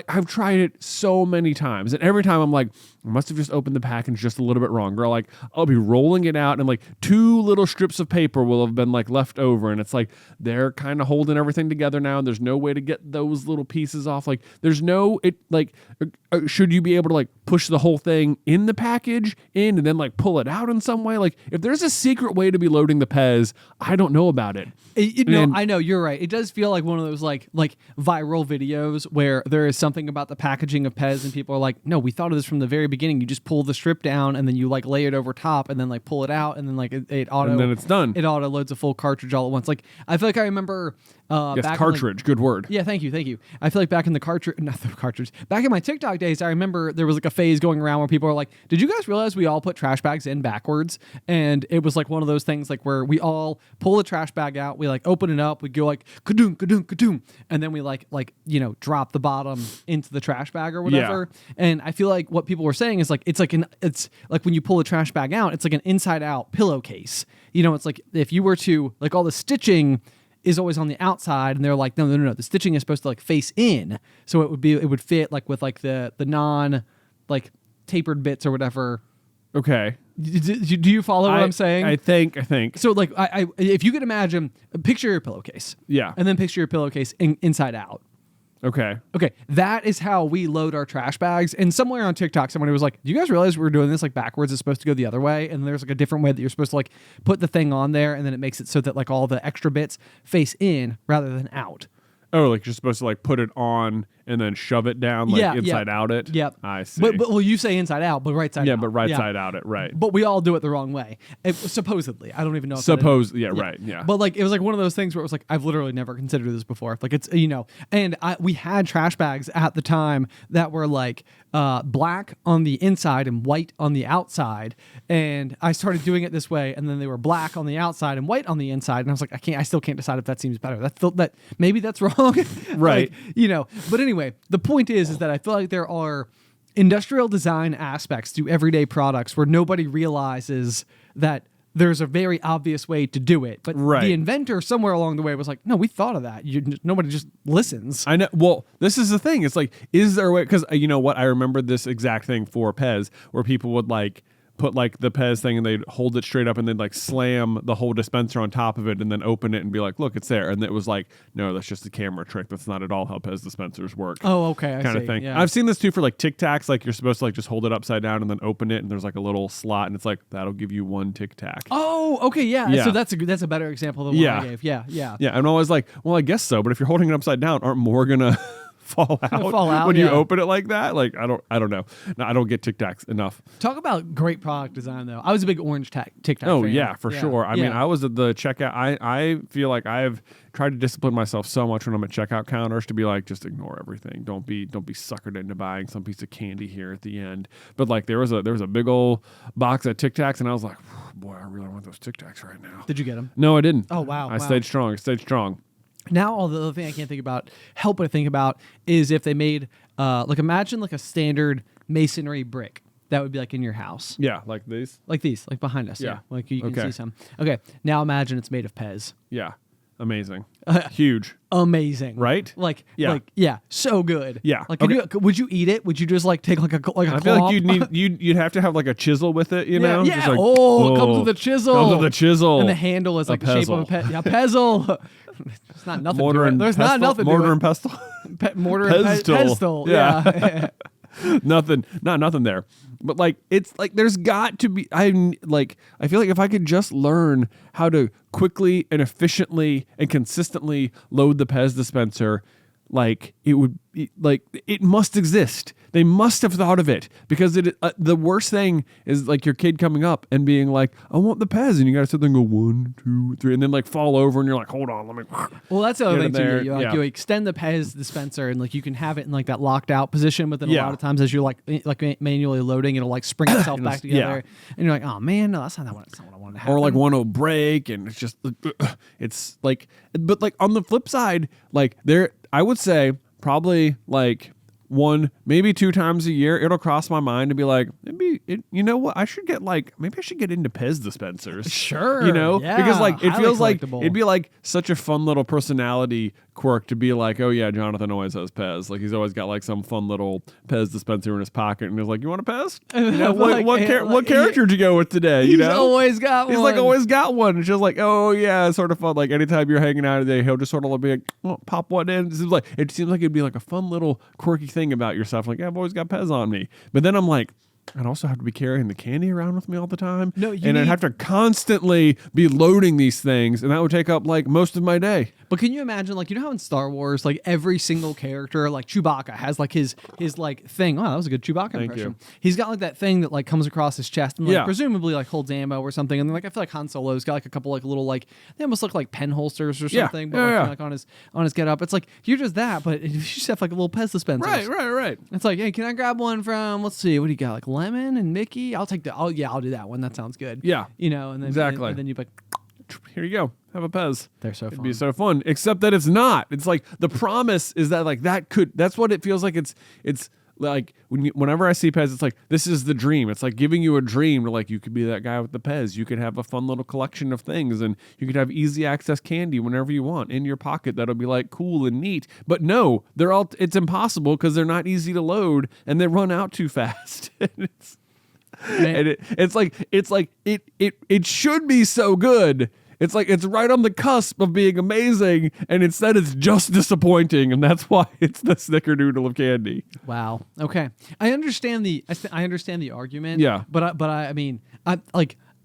I've tried it so many times, and every time I'm like, I must have just opened the package just a little bit wrong. Or like I'll be rolling it out, and like 2 little strips of paper will have been like left over, and it's like they're kind of holding everything together now, and there's no way to get those little pieces off. Like there's no should you be able to like push the whole thing in the package and then like pull it out in some way? Like if there's a secret way to be loading the Pez, I don't know about it. I know you're right. It does feel like one of those like viral videos where there is something about the packaging of Pez and people are like, no, we thought of this from the very beginning. You just pull the strip down and then you like lay it over top and then like pull it out and then like it auto And then it's done. It auto loads a full cartridge all at once. Like I feel like I remember Yes, back cartridge, good word. Yeah, thank you. I feel like back in back in my TikTok days, I remember there was like a phase going around where people were like, did you guys realize we all put trash bags in backwards? And it was like one of those things like where we all pull the trash bag out, we like open it up, we go like kadoom, kadoom, kadoom, and then we like drop the bottom into the trash bag or whatever. Yeah. And I feel like what people were saying is like it's like when you pull the trash bag out, it's like an inside out pillowcase. You know, it's like if you were to like all the stitching is always on the outside, and they're like, no. The stitching is supposed to like face in, so it would fit like with like the non like tapered bits or whatever. Okay. Do you follow what I'm saying? I think. So like I if you could imagine, picture your pillowcase, Yeah. and then picture your pillowcase inside out. Okay. Okay, that is how we load our trash bags. And somewhere on TikTok, somebody was like, do you guys realize we're doing this like backwards? It's supposed to go the other way. And there's like a different way that you're supposed to like put the thing on there, and then it makes it so that like all the extra bits face in rather than out. Oh, like you're supposed to like put it on and then shove it down like inside out it? Yep. I see. But well, you say inside out, but right side out. Yeah, but right side out it, right. But we all do it the wrong way. Supposedly. I don't even know if that is- Right, yeah. But like it was like one of those things where it was like I've literally never considered this before. Like it's and we had trash bags at the time that were like black on the inside and white on the outside, and I started doing it this way, and then they were black on the outside and white on the inside, and I was like, I still can't decide if that seems better. That maybe that's wrong. Right. Like, but anyway, the point is that I feel like there are industrial design aspects to everyday products where nobody realizes that there's a very obvious way to do it. But Right. the inventor somewhere along the way was like, no, we thought of that. Nobody just listens. I know. Well, this is the thing. It's like, is there a way? Because you know what? I remember this exact thing for Pez, where people would like put like the Pez thing and they'd hold it straight up and they'd like slam the whole dispenser on top of it and then open it and be like, look, it's there. And it was like, no, that's just a camera trick. That's not at all how Pez dispensers work. Oh, okay. I Kind of see. thing. Yeah. I've seen this too for like Tic Tacs. Like you're supposed to like just hold it upside down and then open it and there's like a little slot and it's like, that'll give you 1 Tic Tac. Oh, okay. Yeah. Yeah. So that's a better example than what I gave. Yeah. Yeah. Yeah. And I was like, well, I guess so. But if you're holding it upside down, aren't more going to fall out when you open it like that. Like I don't know. No, I don't get Tic Tacs enough. Talk about great product design, though. I was a big orange Tic Tac Oh fan. yeah, for sure. I mean, I was at the checkout. I feel like I've tried to discipline myself so much when I'm at checkout counters to be like, just ignore everything. Don't be suckered into buying some piece of candy here at the end. But like there was a big old box of Tic Tacs, and I was like, boy, I really want those Tic Tacs right now. Did you get them? No, I didn't. Oh wow. I stayed strong. Now, the other thing I can't help but think about is if they made, like imagine like a standard masonry brick that would be like in your house. Yeah, like these. Like these, like behind us. Yeah. Like you can Okay. see some. Okay. Now imagine it's made of Pez. Yeah, amazing, huge, Amazing. right? Yeah. So good. Yeah. Like, Okay. would you eat it? Would you just like take like a I feel like you'd have to have like a chisel with it, you know? Yeah. Just like, it comes with a chisel. Comes with a chisel. And the handle is like the shape of a pestle. Yeah, pestle. It's not nothing. Mortar to it. and There's pestle? not nothing. Mortar to and pestle. it. Mortar and Pestle. pestle. Yeah. Yeah. nothing there. But like it's like there's got to be I feel like if I could just learn how to quickly and efficiently and consistently load the Pez dispenser, like it must exist. They must have thought of it, because the worst thing is like your kid coming up and being like, I want the Pez, and you gotta sit there and go 1, 2, 3, and then like fall over and you're like, hold on, let me. Well, that's the other thing there. too. You extend the Pez dispenser and like you can have it in like that locked out position, but then a Yeah. lot of times as you're like manually loading, it'll like spring itself back together, and you're like, oh man, no, that's not what I wanted to happen. Or like one will break, and it's just it's like, but like on the flip side, like I would say probably like 1, maybe 2 times a year, it'll cross my mind to be like, you know what? Maybe I should get into Pez dispensers. Sure. You know? Yeah, because like it highly feels like collectible. it'd be like such a fun little personality quirk to be like, oh yeah, Jonathan always has Pez. Like he's always got like some fun little Pez dispenser in his pocket, and he's like, you want a Pez? You know, what character did you go with today? You know? Always got He's one. like always got one. It's just like, oh yeah, it's sort of fun. Like anytime you're hanging out today, he'll just sort of be like, oh, pop one in. It seems like it'd be like a fun little quirky thing about yourself. Like, yeah, I've always got Pez on me. But then I'm like, I'd also have to be carrying the candy around with me all the time. I'd have to constantly be loading these things, and that would take up like most of my day. But can you imagine, like, you know how in Star Wars, like every single character, like Chewbacca has like his like thing. Wow, that was a good Chewbacca impression. He's got like that thing that like comes across his chest and like presumably like holds ammo or something. And then like I feel like Han Solo's got like a couple like little like they almost look like pen holsters or something. But like on his getup, it's like you're just that, but you just have like a little Pez dispenser. Right. It's like, hey, can I grab one from? Let's see, what do you got? Like lemon and Mickey. I'll take that. Oh yeah, I'll do that one. That sounds good. Yeah, you know, and then exactly. And then you like, here you go. Have a Pez. They're so fun. It'd be so fun, except that it's not. It's like the promise is that like that's what it feels like. It's like whenever I see Pez, it's like this is the dream. It's like giving you a dream to like you could be that guy with the Pez. You could have a fun little collection of things, and you could have easy access candy whenever you want in your pocket. That'll be like cool and neat. But no, it's impossible because they're not easy to load and they run out too fast. And it should be so good. It's like it's right on the cusp of being amazing, and instead it's just disappointing, and that's why it's the snickerdoodle of candy. Wow. Okay. I understand the argument. Yeah. But I mean,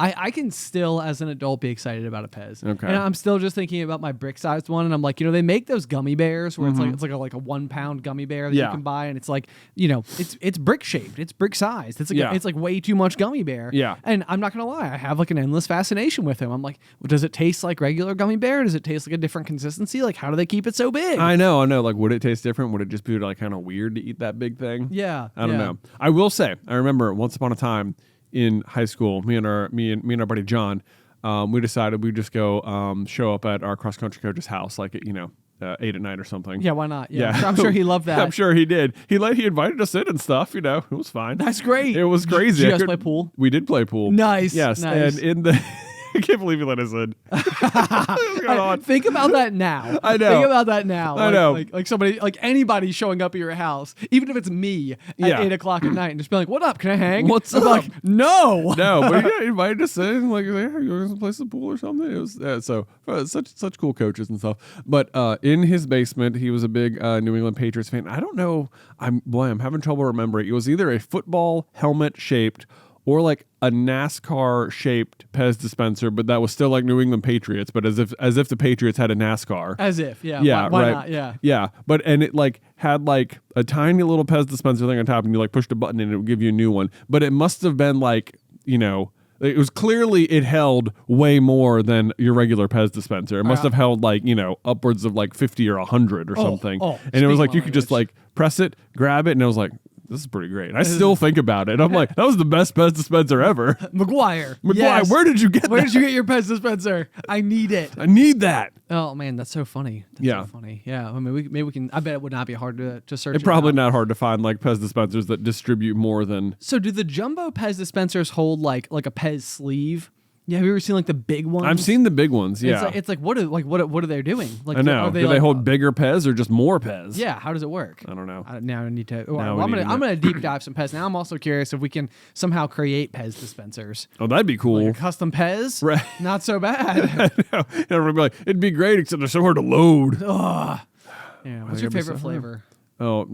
I can still, as an adult, be excited about a Pez. Okay. And I'm still just thinking about my brick-sized one, and I'm like, they make those gummy bears where it's like a 1 pound gummy bear that you can buy, and it's like, it's brick shaped, it's brick sized, it's like it's like way too much gummy bear. Yeah. And I'm not gonna lie, I have like an endless fascination with him. I'm like, well, does it taste like regular gummy bear? Does it taste like a different consistency? Like, how do they keep it so big? I know. Like, would it taste different? Would it just be like kind of weird to eat that big thing? Yeah. I don't know. I will say, I remember once upon a time in high school, me and our buddy John, we decided we'd just go show up at our cross country coach's house, like at 8 at night or something. Yeah, why not? Yeah. I'm sure he loved that. I'm sure he did. He invited us in and stuff. It was fine. That's great. It was crazy. Did you guys play pool? We did play pool. Nice. Yes. Nice. And in the I can't believe you let us in. What's going on? Think about that now. I know. Think about that now. I know. Like somebody, like anybody showing up at your house, even if it's me at 8 o'clock at night, and just be like, "What up? Can I hang?" What's I'm up? like, no. But he invited us in. Like, hey, you want to play some pool or something? It was such cool coaches and stuff. But in his basement, he was a big New England Patriots fan. I don't know. I'm having trouble remembering. It was either a football helmet shaped or like a NASCAR shaped Pez dispenser, but that was still like New England Patriots, but as if the Patriots had a NASCAR. As if, yeah. Yeah, why right. not? Yeah. Yeah, but and it like had like a tiny little Pez dispenser thing on top, and you like pushed a button and it would give you a new one. But it must have been like, you know, it was clearly it held way more than your regular Pez dispenser. It must have held like, you know, upwards of like 50 or 100 or something. And it was like you could just like press it, grab it, and it was like, this is pretty great. I still think about it. I'm like, that was the best Pez dispenser ever. McGuire. McGuire, Yes. where did you get Where that? did you get your Pez dispenser? I need it. I need that. Oh man, that's so funny. That's Yeah. so funny. Yeah. I mean, maybe we can. I bet it would not be hard to search. It's probably out. not hard to find like Pez dispensers that distribute more than. So, do the jumbo Pez dispensers hold like a Pez sleeve? Yeah, have you ever seen like the big ones? I've seen the big ones. Yeah, It's like what are they doing? Like, I know. Are Do they like, hold bigger Pez or just more Pez? Yeah, how does it work? I don't know. Now I need to. Now Well, we need to I'm know. gonna deep dive some Pez. Now I'm also curious if we can somehow create Pez dispensers. Oh, that'd be cool. Like a custom Pez, Right. Not so bad. Everybody be like, it'd be great, except they're so hard to load. Yeah. What's your gotta be favorite so flavor? Oh,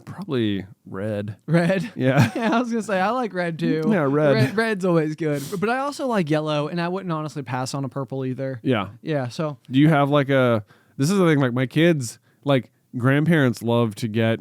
probably red. Red. Yeah. Yeah, I was gonna say I like red too. Yeah, red. Red's always good, but I also like yellow, and I wouldn't honestly pass on a purple either. Yeah. Yeah. So Do you have like a? This is the thing. Like my kids, like grandparents love to get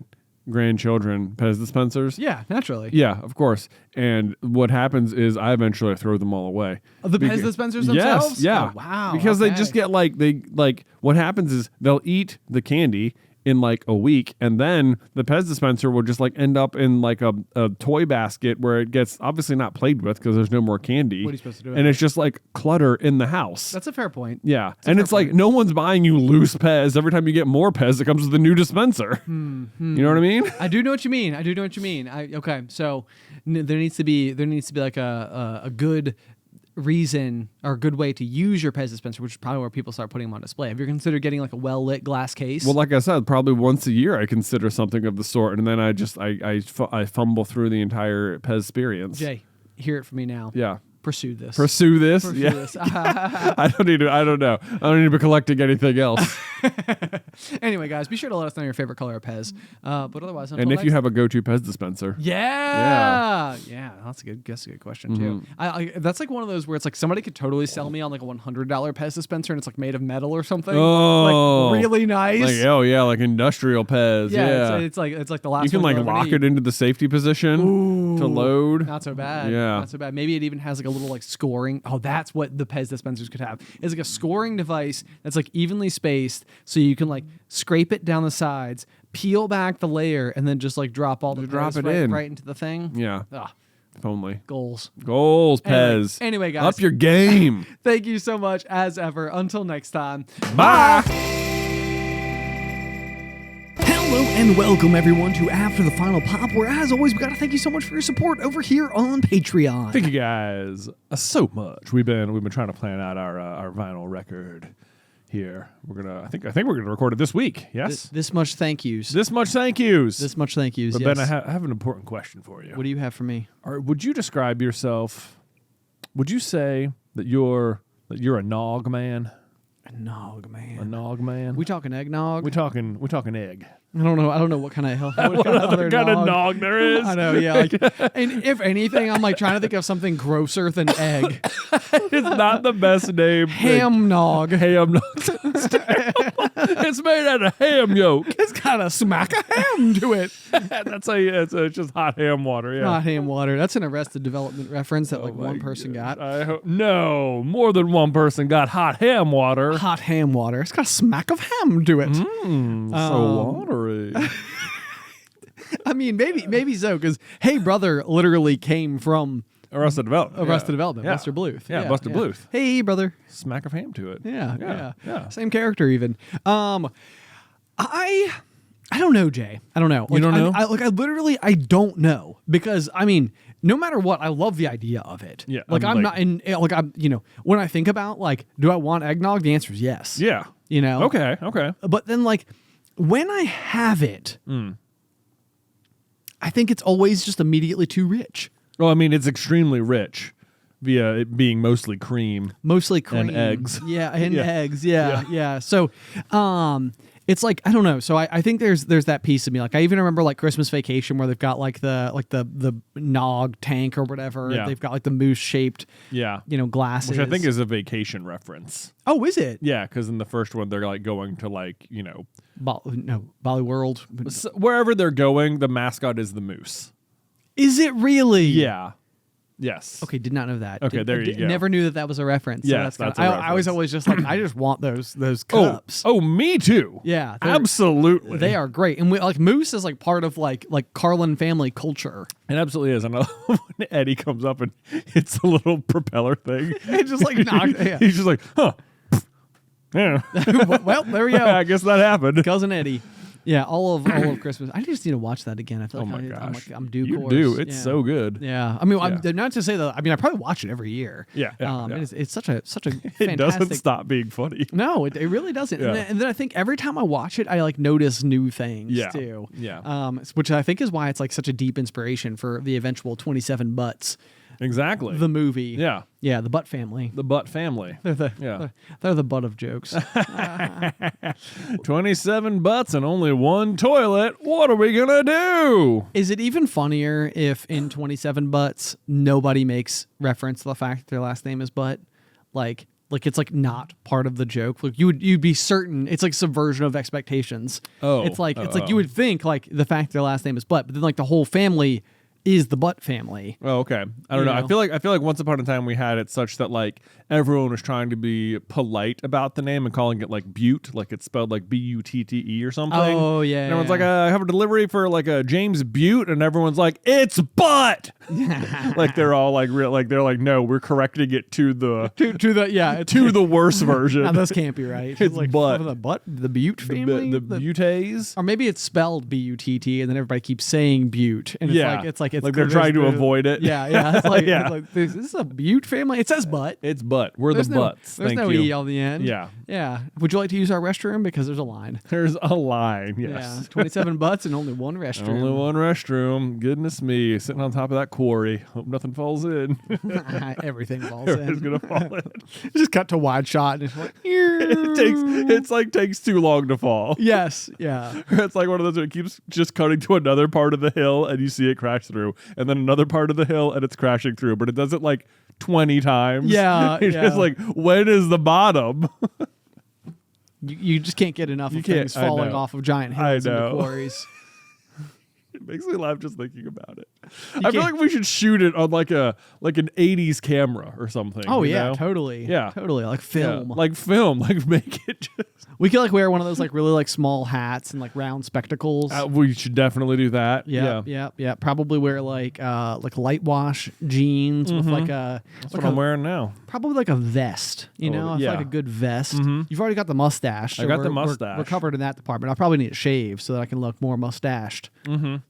grandchildren Pez dispensers. yeah, naturally. Yeah, of course. And what happens is I eventually throw them all away. The Pez dispensers themselves? Yes, yeah. Oh, wow. Because they okay. just get like what happens is they'll eat the candy in like a week, and then the Pez dispenser will just like end up in like a toy basket where it gets obviously not played with because there's no more candy. What are you supposed to do with And it? it's just like clutter in the house. That's a fair point. Yeah, and it's like no one's buying you loose Pez. Every time you get more Pez, it comes with a new dispenser. You know what I mean? I do know what you mean. Okay, so there needs to be like a good reason or a good way to use your Pez dispenser, which is probably where people start putting them on display. Have you considered getting like a well lit glass case? Well, like I said, probably once a year I consider something of the sort, and then I fumble through the entire Pez experience. Jay, hear it from me now. Yeah. Pursue this. Pursue this. Pursue Yeah. this. I don't know. I don't need to be collecting anything else. Anyway, guys, be sure to let us know your favorite color of Pez. But otherwise, And if you have a go-to Pez dispenser. yeah, that's a good question too. Mm-hmm. I that's like one of those where it's like somebody could totally sell me on like a $100 Pez dispenser, and it's like made of metal or something. Oh. Like really nice. Like, oh yeah, like industrial Pez. Yeah. It's like the last. You can one like you'll ever lock need. it into the safety position to load. Not so bad. Yeah. Not so bad. Maybe it even has like a little like scoring. Oh, that's what the Pez dispensers could have. It's like a scoring device that's like evenly spaced, so you can like scrape it down the sides, peel back the layer, and then just like drop all the Just drop Pez it right, in. right into the thing. Yeah. Ah, If only. goals. Goals, Pez. Anyway, guys. Up your game. Thank you so much as ever. Until next time. Bye. Hello and welcome everyone to After the Final Pop, where as always we gotta thank you so much for your support over here on Patreon. Thank you guys so much. We've been trying to plan out our vinyl record here. I think we're gonna record it this week. Yes. This much thank yous. This much thank yous. This much thank yous. But yes. Ben, I have an important question for you. What do you have for me? Would you describe yourself? Would you say that you're a nog man? Eggnog, man. A nog man? We talking eggnog? We talking egg. I don't know what kind of hell. What other kind of nog there is? I know, yeah. Like, and if anything, I'm like trying to think of something grosser than egg. It's not the best name. Ham nog. Ham nog. It's made out of ham yolk. It's got a smack of ham to it. That's it's just hot ham water. Yeah. Not ham water. That's an Arrested Development reference that like Oh my one person got. I hope no more than one person got hot ham water. Hot ham water. It's got a smack of ham to it. So watery. I mean, maybe so, because Hey Brother literally came from Arrested Development. Arrested Development, Yeah. Buster Bluth. Yeah, Buster Bluth. Hey Brother. Smack of ham to it. Yeah. Same character even. I don't know, Jay. I don't know. You don't know? I don't know, because I mean, no matter what, I love the idea of it. Yeah, Like I'm I'm like- not in like I'm when I think about like, do I want eggnog? The answer is yes. Yeah. You know? Okay. But then like when I have it, I think it's always just immediately too rich. Well, I mean, it's extremely rich via it being mostly cream. Mostly cream. eggs. Yeah, and Yeah. eggs. Yeah. So it's like, I don't know. So I think there's that piece of me. Like I even remember like Christmas Vacation where they've got like the nog tank or whatever. Yeah. They've got like the moose shaped, Yeah. glasses. Which I think is a vacation reference. Oh, is it? Yeah, because in the first one they're like going to like, Bali World. wherever they're going, the mascot is the moose. Is it really? Yeah. Yes. Okay, did not know that. Okay, there you go. Never knew that was a reference. Yes, so that's a I was reference. always just like, I just want those cups. Oh, me too. Yeah, Absolutely. they are great, and like moose is like part of like Carlin family culture. It absolutely is. I know when Eddie comes up and hits the little propeller thing. It just like knocked. Yeah. He's just like, huh. Yeah. Well, there we go. I guess that happened. Cousin Eddie. Yeah, all of Christmas. I just need to watch that again. I feel Oh like my gosh. I'm due. You course. do. It's Yeah. so good. Yeah, I mean, Yeah. not to say that. I mean, I probably watch it every year. Yeah, yeah. It's such a fantastic. It doesn't stop being funny. No, it really doesn't. Yeah. And then I think every time I watch it, I like notice new things Yeah. too. Yeah. Which I think is why it's like such a deep inspiration for the eventual 27 Butts, Exactly. the movie. Yeah. Yeah, the Butt family. The Butt family. Yeah. They're the butt of jokes. 27 butts and only one toilet. What are we going to do? Is it even funnier if in 27 Butts nobody makes reference to the fact that their last name is Butt? Like it's like not part of the joke. Like you'd be certain it's like subversion of expectations. Oh. It's like you would think like the fact their last name is Butt, but then like the whole family is the Butt family. Oh, okay. I don't know. I feel like once upon a time we had it such that like everyone was trying to be polite about the name and calling it like Butte, like it's spelled like Butte or something. Oh yeah. And everyone's like, I have a delivery for like a James Butte, and everyone's like, it's Butt. Like they're all like real, like they're like, no, we're correcting it to the to the worst version. Now, this can't be right. It's like Butt. The Butte family. The Buttes. Or maybe it's spelled Butt, and then everybody keeps saying Butte, and it's like they're trying to avoid it. Yeah. It's like, Yeah. it's like this is a Butte family. It says Butt. It's Butt. We're the Butts. There's Thank no you. E on the end. Yeah. Yeah. Would you like to use our restroom? Because there's a line. There's a line. Yes. Yeah. 27 butts and only one restroom. Only one restroom. Goodness me. Sitting on top of that quarry. Hope nothing falls in. Everything falls Everything's in. gonna fall in. Just cut to wide shot and it's like, It takes too long to fall. yes. Yeah. It's like one of those where it keeps just cutting to another part of the hill and you see it crash through, and then another part of the hill and it's crashing through, but it does it like 20 times. Yeah, It's just yeah. like, when is the bottom? You just can't get enough of can't- things I falling know. off of giant I hills into know. quarries. It makes me laugh just thinking about it. I can't- feel like we should shoot it on like an 80s camera or something. Oh you yeah, know? totally. Yeah. Totally. Like Yeah, film. like film, like make it just. We could like wear one of those like really like small hats and like round spectacles. We should definitely do that. Yeah. Probably wear like light wash jeans with like a That's what I'm wearing now. probably like a vest. You know, I feel yeah. like a good vest. You've already got the mustache. I got the we're- we're- mustache. We're covered in that department. I'll probably need to shave so that I can look more mustached.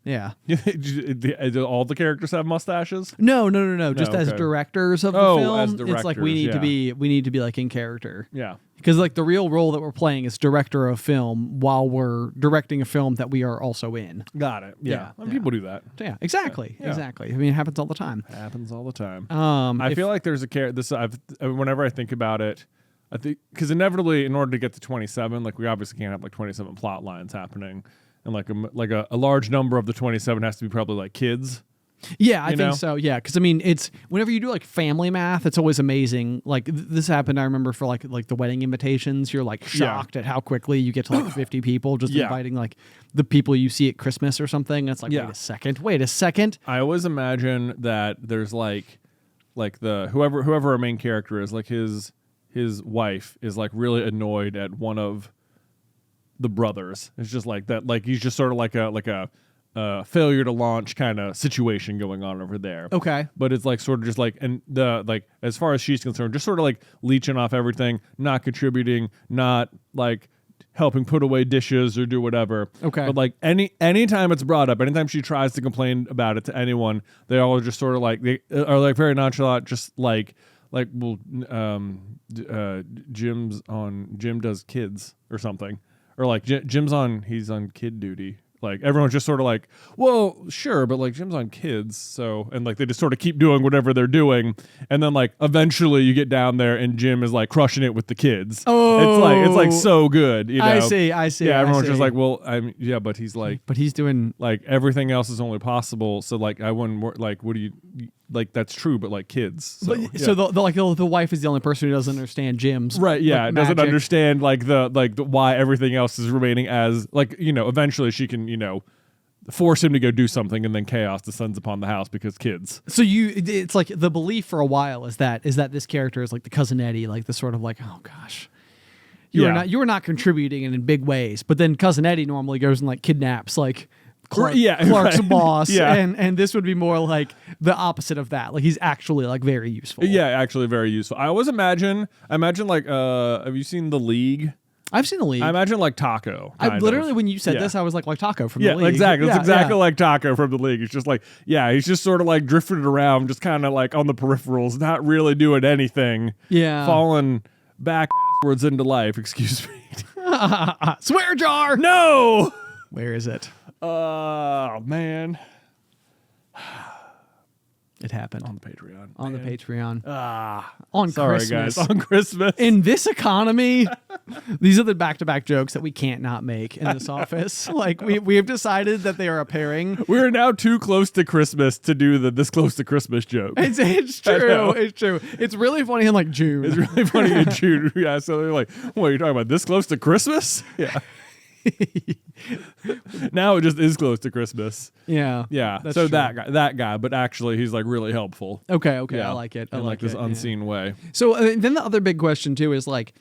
Yeah. Do all the characters have mustaches? No. Just as okay. directors of the Oh, film, as it's like we directors, need to be like in character. Yeah. Because like the real role that we're playing is director of film while we're directing a film that we are also in. Got it. Yeah. Yeah, People do that. Yeah, exactly. Yeah. Exactly. I mean, it happens all the time. Happens all the time. I If- feel like there's a whenever I think about it, I think because inevitably, in order to get to 27, like we obviously can't have like 27 plot lines happening, and like a large number of the 27 has to be probably like kids. Yeah, I You think know? so. Yeah, because I mean, it's whenever you do like family math, it's always amazing. Like this happened, I remember for like the wedding invitations. You're like shocked at how quickly you get to like 50 people just Yeah. inviting like the people you see at Christmas or something. It's like Yeah. wait a second. I always imagine that there's like the whoever our main character is, like his wife is like really annoyed at one of the brothers. It's just like that, like he's just sort of like a failure to launch kind of situation going on over there. Okay. But it's like sort of just like, and the like as far as she's concerned, just sort of like leeching off everything, not contributing, not like helping put away dishes or do whatever. Okay. But like anytime it's brought up, anytime she tries to complain about it to anyone, they all just sort of like, they are like very nonchalant, just like well, Jim does kids or something, or like he's on kid duty Like everyone's just sort of like, well, sure, but like Jim's on kids, so and like they just sort of keep doing whatever they're doing, and then like eventually you get down there and Jim is like crushing it with the kids. It's like so good. You know? I see. Yeah, everyone's just like, well, yeah, but he's like, but he's doing like everything else is only possible. So like I wouldn't like, what do you like? That's true, but like kids. So, so the wife is the only person who doesn't understand Jim's right. Yeah, like, doesn't magic. understand like the why everything else is remaining as like eventually she can force him to go do something and then chaos descends upon the house because kids. So it's like the belief for a while is that this character is like the cousin Eddie, like the sort of like, oh gosh, you are not contributing in big ways. But then cousin Eddie normally goes and like kidnaps like Clark's right. boss, Yeah. and this would be more like the opposite of that. Like he's actually like very useful. Yeah, actually very useful. I always imagine like have you seen The League? I've seen The League. I imagine like Taco. I literally, when you said this, I was like Taco from The League. Exactly. It's Yeah, exactly like Taco from The League. It's just like, he's just sort of like drifting around, just kind of like on the peripherals, not really doing anything. Yeah. Falling backwards into life. Excuse me. Swear jar. No. Where is it? Oh man. It happened On the Patreon. on the Patreon. On sorry Christmas. guys. On Christmas. In this economy, these are the back-to-back jokes that we can't not make in this office. Like we have decided that they are a pairing. We're now too close to Christmas to do the this close to Christmas joke. It's true. It's true. It's really funny in like June. It's really funny in June. Yeah, so they're like, what are you talking about? This close to Christmas? Yeah. Now it just is close to Christmas. Yeah. Yeah. That's So true. that guy, but actually he's like really helpful. Okay. Yeah. I like it. I in like this it, yeah. unseen way. So then the other big question too is like,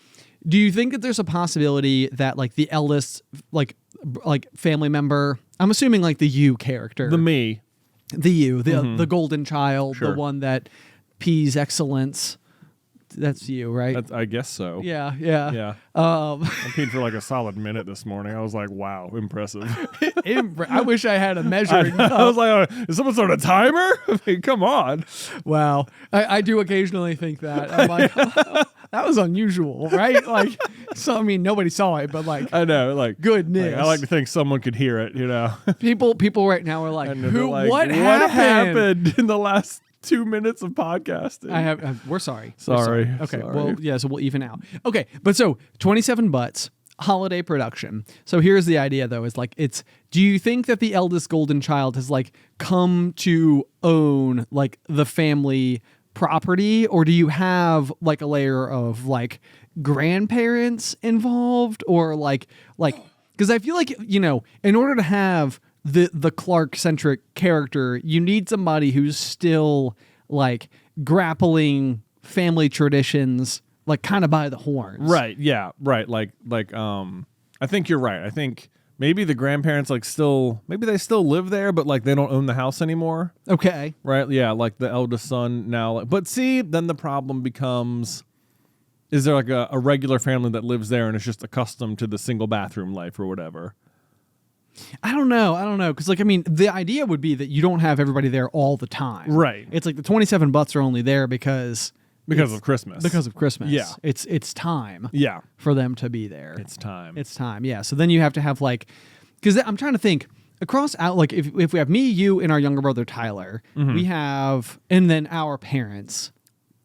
do you think that there's a possibility that like the eldest like family member, I'm assuming like the you character, The golden child, Sure. the one that pees excellence, that's you, right? I guess so. Yeah. Yeah. I peed for like a solid minute this morning. I was like, wow, impressive. I wish I had a measuring. I was like, is someone sort of timer? I mean, come on. Wow. I do occasionally think that. I'm like, that was unusual, right? Like, so I mean, nobody saw it, but like, I know, like goodness. like, I like to think someone could hear it, people right now are like, And they're like, what happened? in the last 2 minutes of podcasting? We're sorry. Sorry. Okay. Sorry. Well, yeah. So we'll even out. Okay. But so 27 butts, holiday production. So here's the idea though, is like, do you think that the eldest golden child has like come to own like the family property, or do you have like a layer of like grandparents involved, or like, because I feel like, in order to have the Clark centric character, you need somebody who's still like grappling family traditions, like kind of by the horns. Right. Yeah. Right. Like I think you're right. I think maybe the grandparents maybe they still live there, but like they don't own the house anymore. Okay. Right. Yeah. Like the eldest son now. But see, then the problem becomes, is there like a regular family that lives there and is just accustomed to the single bathroom life or whatever? I don't know. Because, like, I mean, the idea would be that you don't have everybody there all the time. Right. It's like the 27 butts are only there because of Christmas. Because of Christmas. Yeah. It's time. Yeah. For them to be there. It's time. It's time. Yeah. So then you have to have like, because I'm trying to think across out, like if we have me, you, and our younger brother Tyler, we have, and then our parents,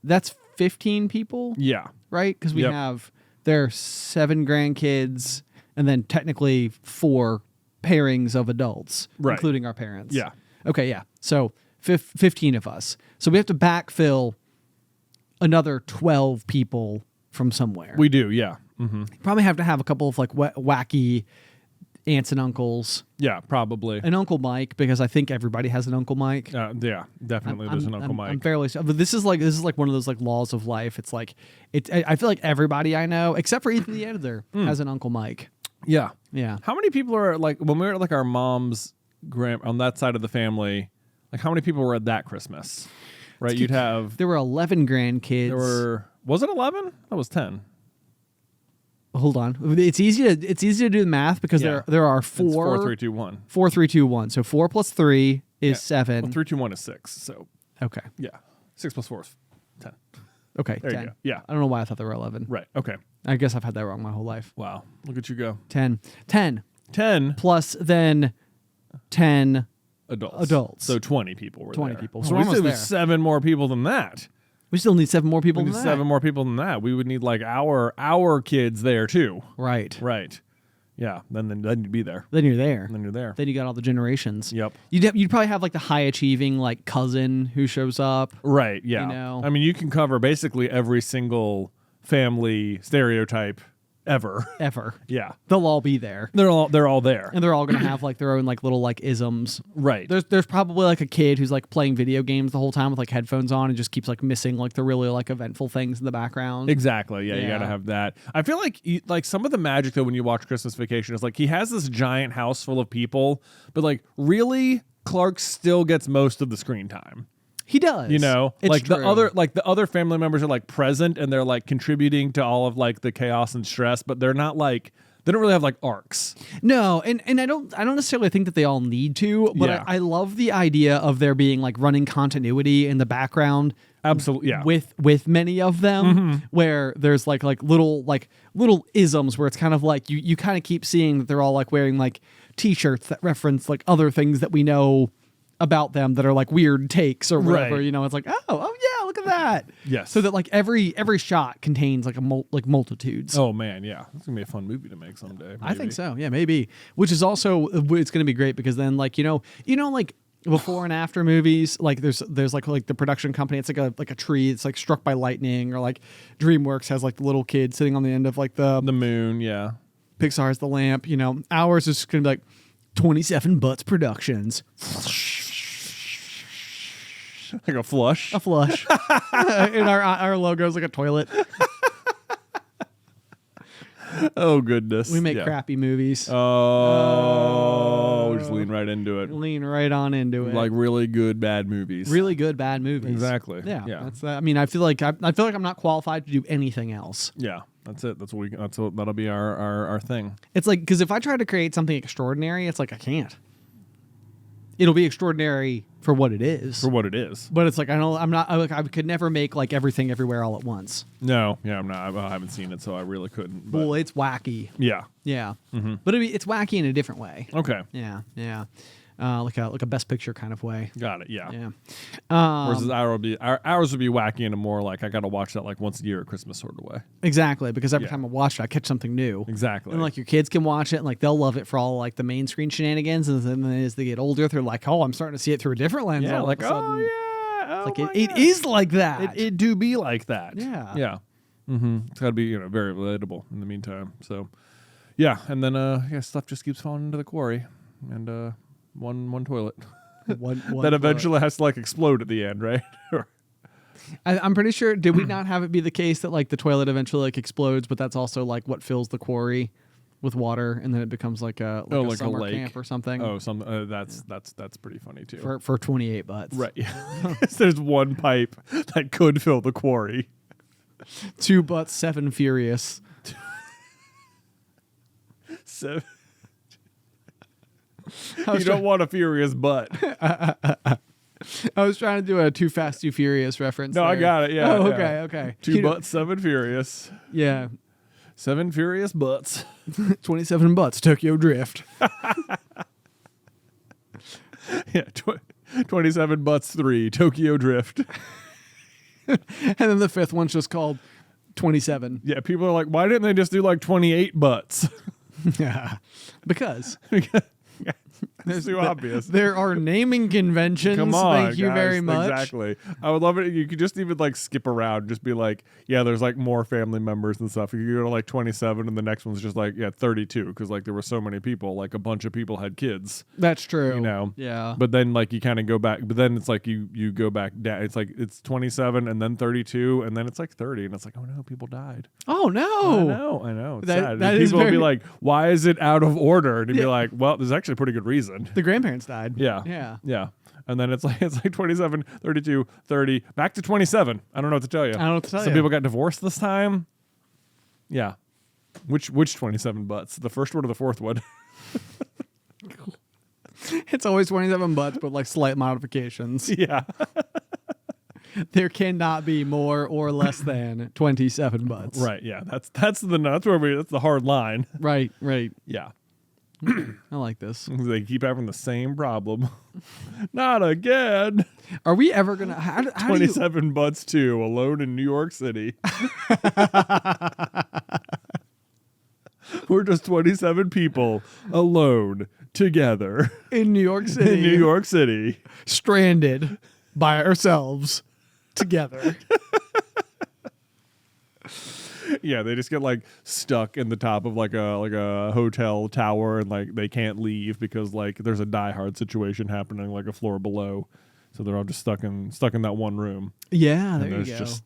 that's 15 people. Yeah. Right. Because we Yep. have their 7 grandkids and then technically 4 pairings of adults, Right. including our parents. Yeah. Okay. Yeah. So 15 of us. So we have to backfill another 12 people from somewhere. We do. Yeah. Mm-hmm. Probably have to have a couple of like wacky aunts and uncles. Yeah. Probably. An Uncle Mike, because I think everybody has an Uncle Mike. Yeah. Definitely. There's an Uncle Mike. I'm fairly sure. But this is like one of those like laws of life. It's like I feel like everybody I know, except for Ethan the editor, has an Uncle Mike. Yeah. Yeah. How many people are like when we were at like our mom's on that side of the family? Like how many people were at that Christmas? Right. You'd have. There were 11 grandkids. Was it 11? That was 10. Hold on. It's easy to do the math because Yeah. there are It's 4 4, 3, 2, 1. 4 3 2 1. So 4 plus 3 is 7. Well, 3, 2, 1 is 6. So Okay. yeah, 6 plus 4 is 10. Okay. There 10. you go. Yeah. I don't know why I thought there were 11. Right. Okay. I guess I've had that wrong my whole life. Wow. Look at you go. 10. 10 plus then 10 adults. So 20 people were 20 there. people. Oh, So we we're still almost need there. 7 more people than that. We still need 7 more people We than need that. 7 more people than that. We would need like our kids there too. Right. Right. Yeah. Then you'd be there. Then you're there. Then you're there. Then you got all the generations. Yep. You'd probably have like the high achieving like cousin who shows up. Right. Yeah. You know. I mean, you can cover basically every single family stereotype ever. Yeah. They'll all be there. They're all there. And they're all gonna have like their own like little like isms. Right. There's probably like a kid who's like playing video games the whole time with like headphones on and just keeps like missing like the really like eventful things in the background. Exactly. Yeah, you Yeah. got to have that. I feel like some of the magic though when you watch Christmas Vacation is like he has this giant house full of people, but like really Clark still gets most of the screen time. He does. You know, It's like true. the other family members are like present and they're like contributing to all of like the chaos and stress, but they're not like they don't really have like arcs. No, and I don't necessarily think that they all need to, but Yeah. I love the idea of there being like running continuity in the background. Absolutely, yeah. With many of them, where there's like little isms where it's kind of like you kind of keep seeing that they're all like wearing like t-shirts that reference like other things that we know about them that are like weird takes or whatever. Right. You know, it's like oh yeah, look at that. Yes. So that like every shot contains like multitudes. Oh man, yeah, it's gonna be a fun movie to make someday. I think maybe. so. Yeah, maybe. Which is also it's going to be great because then like you know like before and after movies like there's like the production company, it's like a tree, it's like struck by lightning, or like DreamWorks has like the little kid sitting on the end of like the moon. Yeah. Pixar's the lamp. You know, ours is going to be like 27 Butts Productions. Like a flush. A flush. And our logo is like a toilet. Oh goodness. We make Yeah. crappy movies. Oh, we just lean right into it. Lean right on into it. Like really good bad movies. really good bad movies. Exactly. Yeah. Yeah. That's I mean, I feel like I'm not qualified to do anything else. Yeah. That's it. That'll be our thing. It's like because if I try to create something extraordinary, it's like I can't. It'll be extraordinary for what it is. For what it is. But it's like I could never make like everything everywhere all at once. No. Yeah. I'm not. I haven't seen it, so I really couldn't. But Well, it's wacky. yeah. Yeah. But it's wacky in a different way. Okay. Yeah. Yeah. Like a best picture kind of way. Got it. Yeah. Yeah. Whereas ours would be wacky in a more like I got to watch that like once a year at Christmas sort of way. Exactly, because every Yeah. time I watch it, I catch something new. Exactly. And like your kids can watch it and like they'll love it for all like the main screen shenanigans, and then as they get older, they're like, "Oh, I'm starting to see it through a different lens." yeah. all Like of a sudden. oh yeah. Oh, Like my it God. is like that. It do be like that. Yeah. Yeah. It's got to be very relatable in the meantime. So yeah, and then stuff just keeps falling into the quarry, and one toilet One that eventually has to like explode at the end, right? I'm pretty sure. Did we not have it be the case that like the toilet eventually like explodes, but that's also like what fills the quarry with water, and then it becomes like a like a summer lake. camp or something. Oh, that's pretty funny too. For 28 butts. Right. Yeah. There's one pipe that could fill the quarry. 2 butts, 7 furious. So I was you don't want a furious butt. I was trying to do a Too Fast, Too Furious reference. No, I there. got it. Yeah. Oh, yeah. okay, okay. 2 butts, 7 furious. Yeah. 7 furious butts. 27 butts, Tokyo Drift. Yeah. 27 butts, 3 Tokyo Drift. And then the 5th one's just called 27. Yeah. People are like, why didn't they just do like 28 butts? Yeah. Because It's too obvious. there are naming conventions. Come on, Thank you guys. very much. Exactly. I would love it. You could just even like skip around, just be like, yeah, there's like more family members and stuff. You could go to like 27, and the next one's just like 32, because like there were so many people, like a bunch of people had kids. That's true. You know. Yeah. But then like you kind of go back. But then it's like you go back down. It's like it's 27 and then 32 and then it's like 30, and it's like, oh no, people died. Oh no. I know. It's That- sad. that And is people will be very- like, why is it out of order? And you'd be Yeah. like, well, there's actually a pretty good reason. The grandparents died. Yeah. Yeah. Yeah. And then it's like 27, 32, 30, back to 27. I don't know what to tell you. I don't know what to tell Some you. people got divorced this time. Yeah. Which 27 butts? The first one or the fourth one? It's always 27 butts, but like slight modifications. Yeah. There cannot be more or less than 27 butts. Right. Yeah. That's the hard line. Right. Right. Yeah. I like this. They keep having the same problem. Not again. Are we ever gonna? How do you, 27 butts too, alone in New York City. We're just 27 people alone together in New York City? in New York City, stranded by ourselves together. Yeah, they just get like stuck in the top of like a hotel tower, and like they can't leave because like there's a Die Hard situation happening like a floor below, so they're all just stuck in that one room. Yeah, And there you there's go. just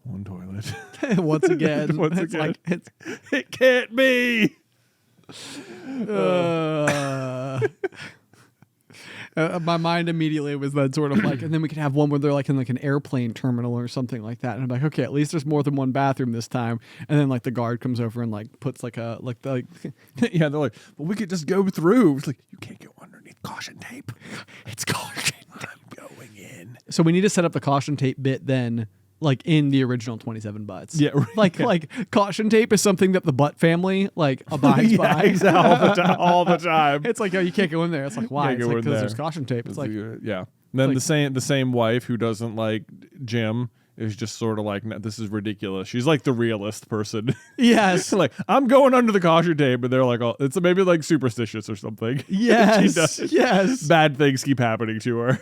one toilet. Once again, Once it's again. like it's. It can't be. My mind immediately was then sort of like, and then we could have one where they're like in like an airplane terminal or something like that, and I'm like, okay, at least there's more than one bathroom this time. And then like the guard comes over and like puts like a like the Yeah, they're like, well, we could just go through. It's like, you can't go underneath caution tape. it's caution. I'm going in. So we need to set up the caution tape bit then, like in the original 27 butts. Yeah, right. like caution tape is something that the Butt family like abides by. Exactly, all the time. It's like, oh, you can't go in there. It's like, why? Can't It's go like in because there. there's caution tape. It's like, yeah. Then like- the same wife who doesn't like Jim is just sort of like, "No, this is ridiculous." She's like the realist person. yes, Like, I'm going under the caution tape, and they're like, oh, it's maybe like superstitious or something. She yes, does. yes. Bad things keep happening to her.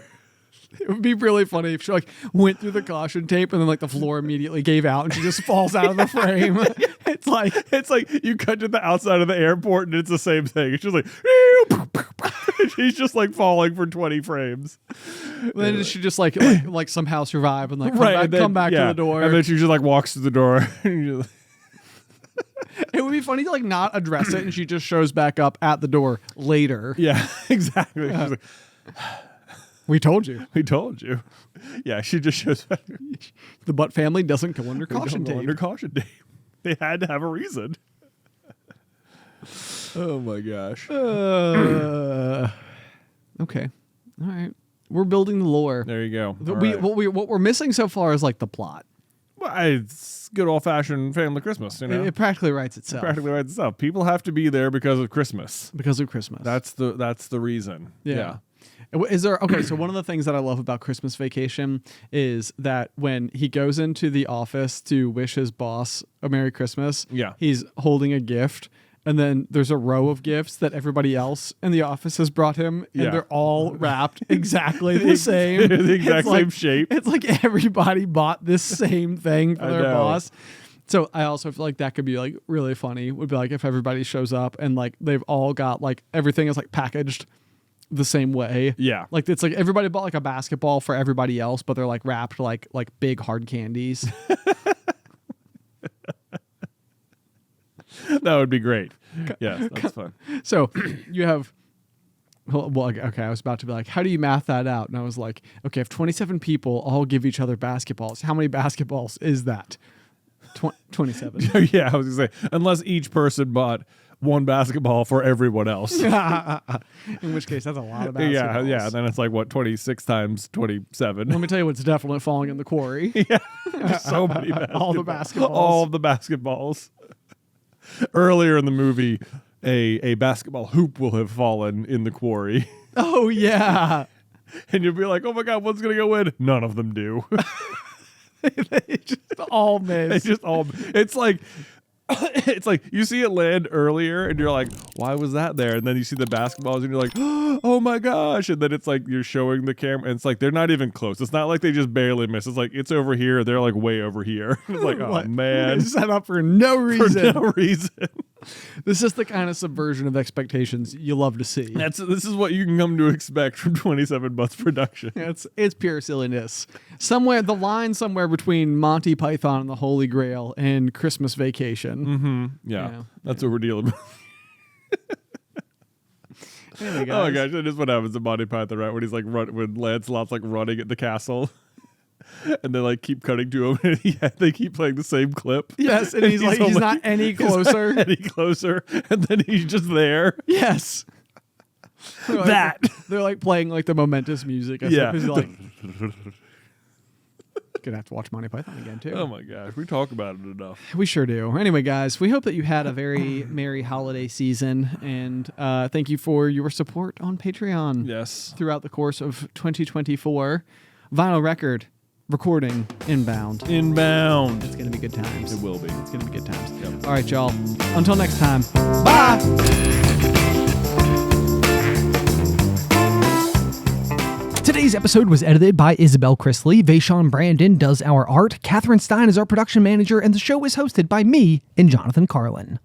It would be really funny if she like went through the caution tape and then like the floor immediately gave out and she just falls out of the frame. It's like You cut to the outside of the airport, and it's the same thing. It's just like, she's just like falling for 20 frames. then she just like somehow survive and like And then- come back yeah. to the door. And then she just like walks to the door. And you're like, It would be funny to like not address it and she just shows back up at the door later. yeah, exactly. She's like, We told you. we told you. Yeah, she just shows back. The Butt family doesn't go under They caution don't go tape. under caution tape. They had to have a reason. Oh my gosh. Okay. All right. We're building the lore. There you go. All We, right. what we're missing so far is like the plot. Well, it's good old fashioned family Christmas, you know. It practically writes itself Practically right itself. People have to be there because of Christmas. because of Christmas. That's the reason. Yeah. Is there okay? So one of the things that I love about Christmas Vacation is that when he goes into the office to wish his boss a Merry Christmas, Yeah. he's holding a gift, and then there's a row of gifts that everybody else in the office has brought him, and Yeah. they're all wrapped exactly the same, The exact It's like- same shape. It's like everybody bought this same thing for I their know. boss. So I also feel like that could be like really funny. Would be like if everybody shows up and like they've all got like everything is like packaged the same way. Yeah. Like it's like everybody bought like a basketball for everybody else, but they're like wrapped like big hard candies. That would be great. Yes, that's fun. So you have well, okay, I was about to be like, how do you math that out? And I was like, okay, if 27 people all give each other basketballs, how many basketballs is that? 27. Yeah, I was gonna say, unless each person bought one basketball for everyone else. In which case, that's a lot of basketballs. Yeah. Then it's like what, 26 times 27. Let me tell you what's definitely falling in the quarry. Just so many basketballs. All the basketballs. All of the basketballs. Earlier in the movie, a basketball hoop will have fallen in the quarry. Oh, yeah. And you'll be like, oh my God, what's going to go in? None of them do. They just all miss. It's just all, it's like you see it land earlier and you're like, why was that there? And then you see the basketballs and you're like, oh my gosh. And then it's like you're showing the camera and it's like they're not even close. It's not like they just barely miss. It's like it's over here. They're like way over here. It's like, oh What? man. Set up for no reason. For no reason. This is the kind of subversion of expectations you love to see. This is what you can come to expect from 27 Butts production. It's pure silliness. Somewhere the line somewhere between Monty Python and the Holy Grail and Christmas Vacation. Mm-hmm. Yeah. That's what we're dealing with. Anyway, Oh my guys. gosh, that is what happens in Monty Python, right? When he's like when Lancelot's like running at the castle. And they like keep cutting to him, and they keep playing the same clip. Yes, and he's like he's only- not any he's not closer. any closer, and then he's just there. Yes. They're like- That. they're like playing like the momentous music. Yeah. He's like, Gonna have to watch Monty Python again too. Oh my gosh, we talk about it enough. We sure do. Anyway, guys, we hope that you had a very merry holiday season, and thank you for your support on Patreon. Yes. Throughout the course of 2024, vinyl record recording inbound. Inbound. It's gonna be good times. It will be. It's gonna be good times. Yep. All right, y'all. Until next time. Bye. Today's episode was edited by Isybelle Christley. Vaishon Brandon does our art. Catherine Stein is our production manager, and the show is hosted by me and Jonathan Carlin.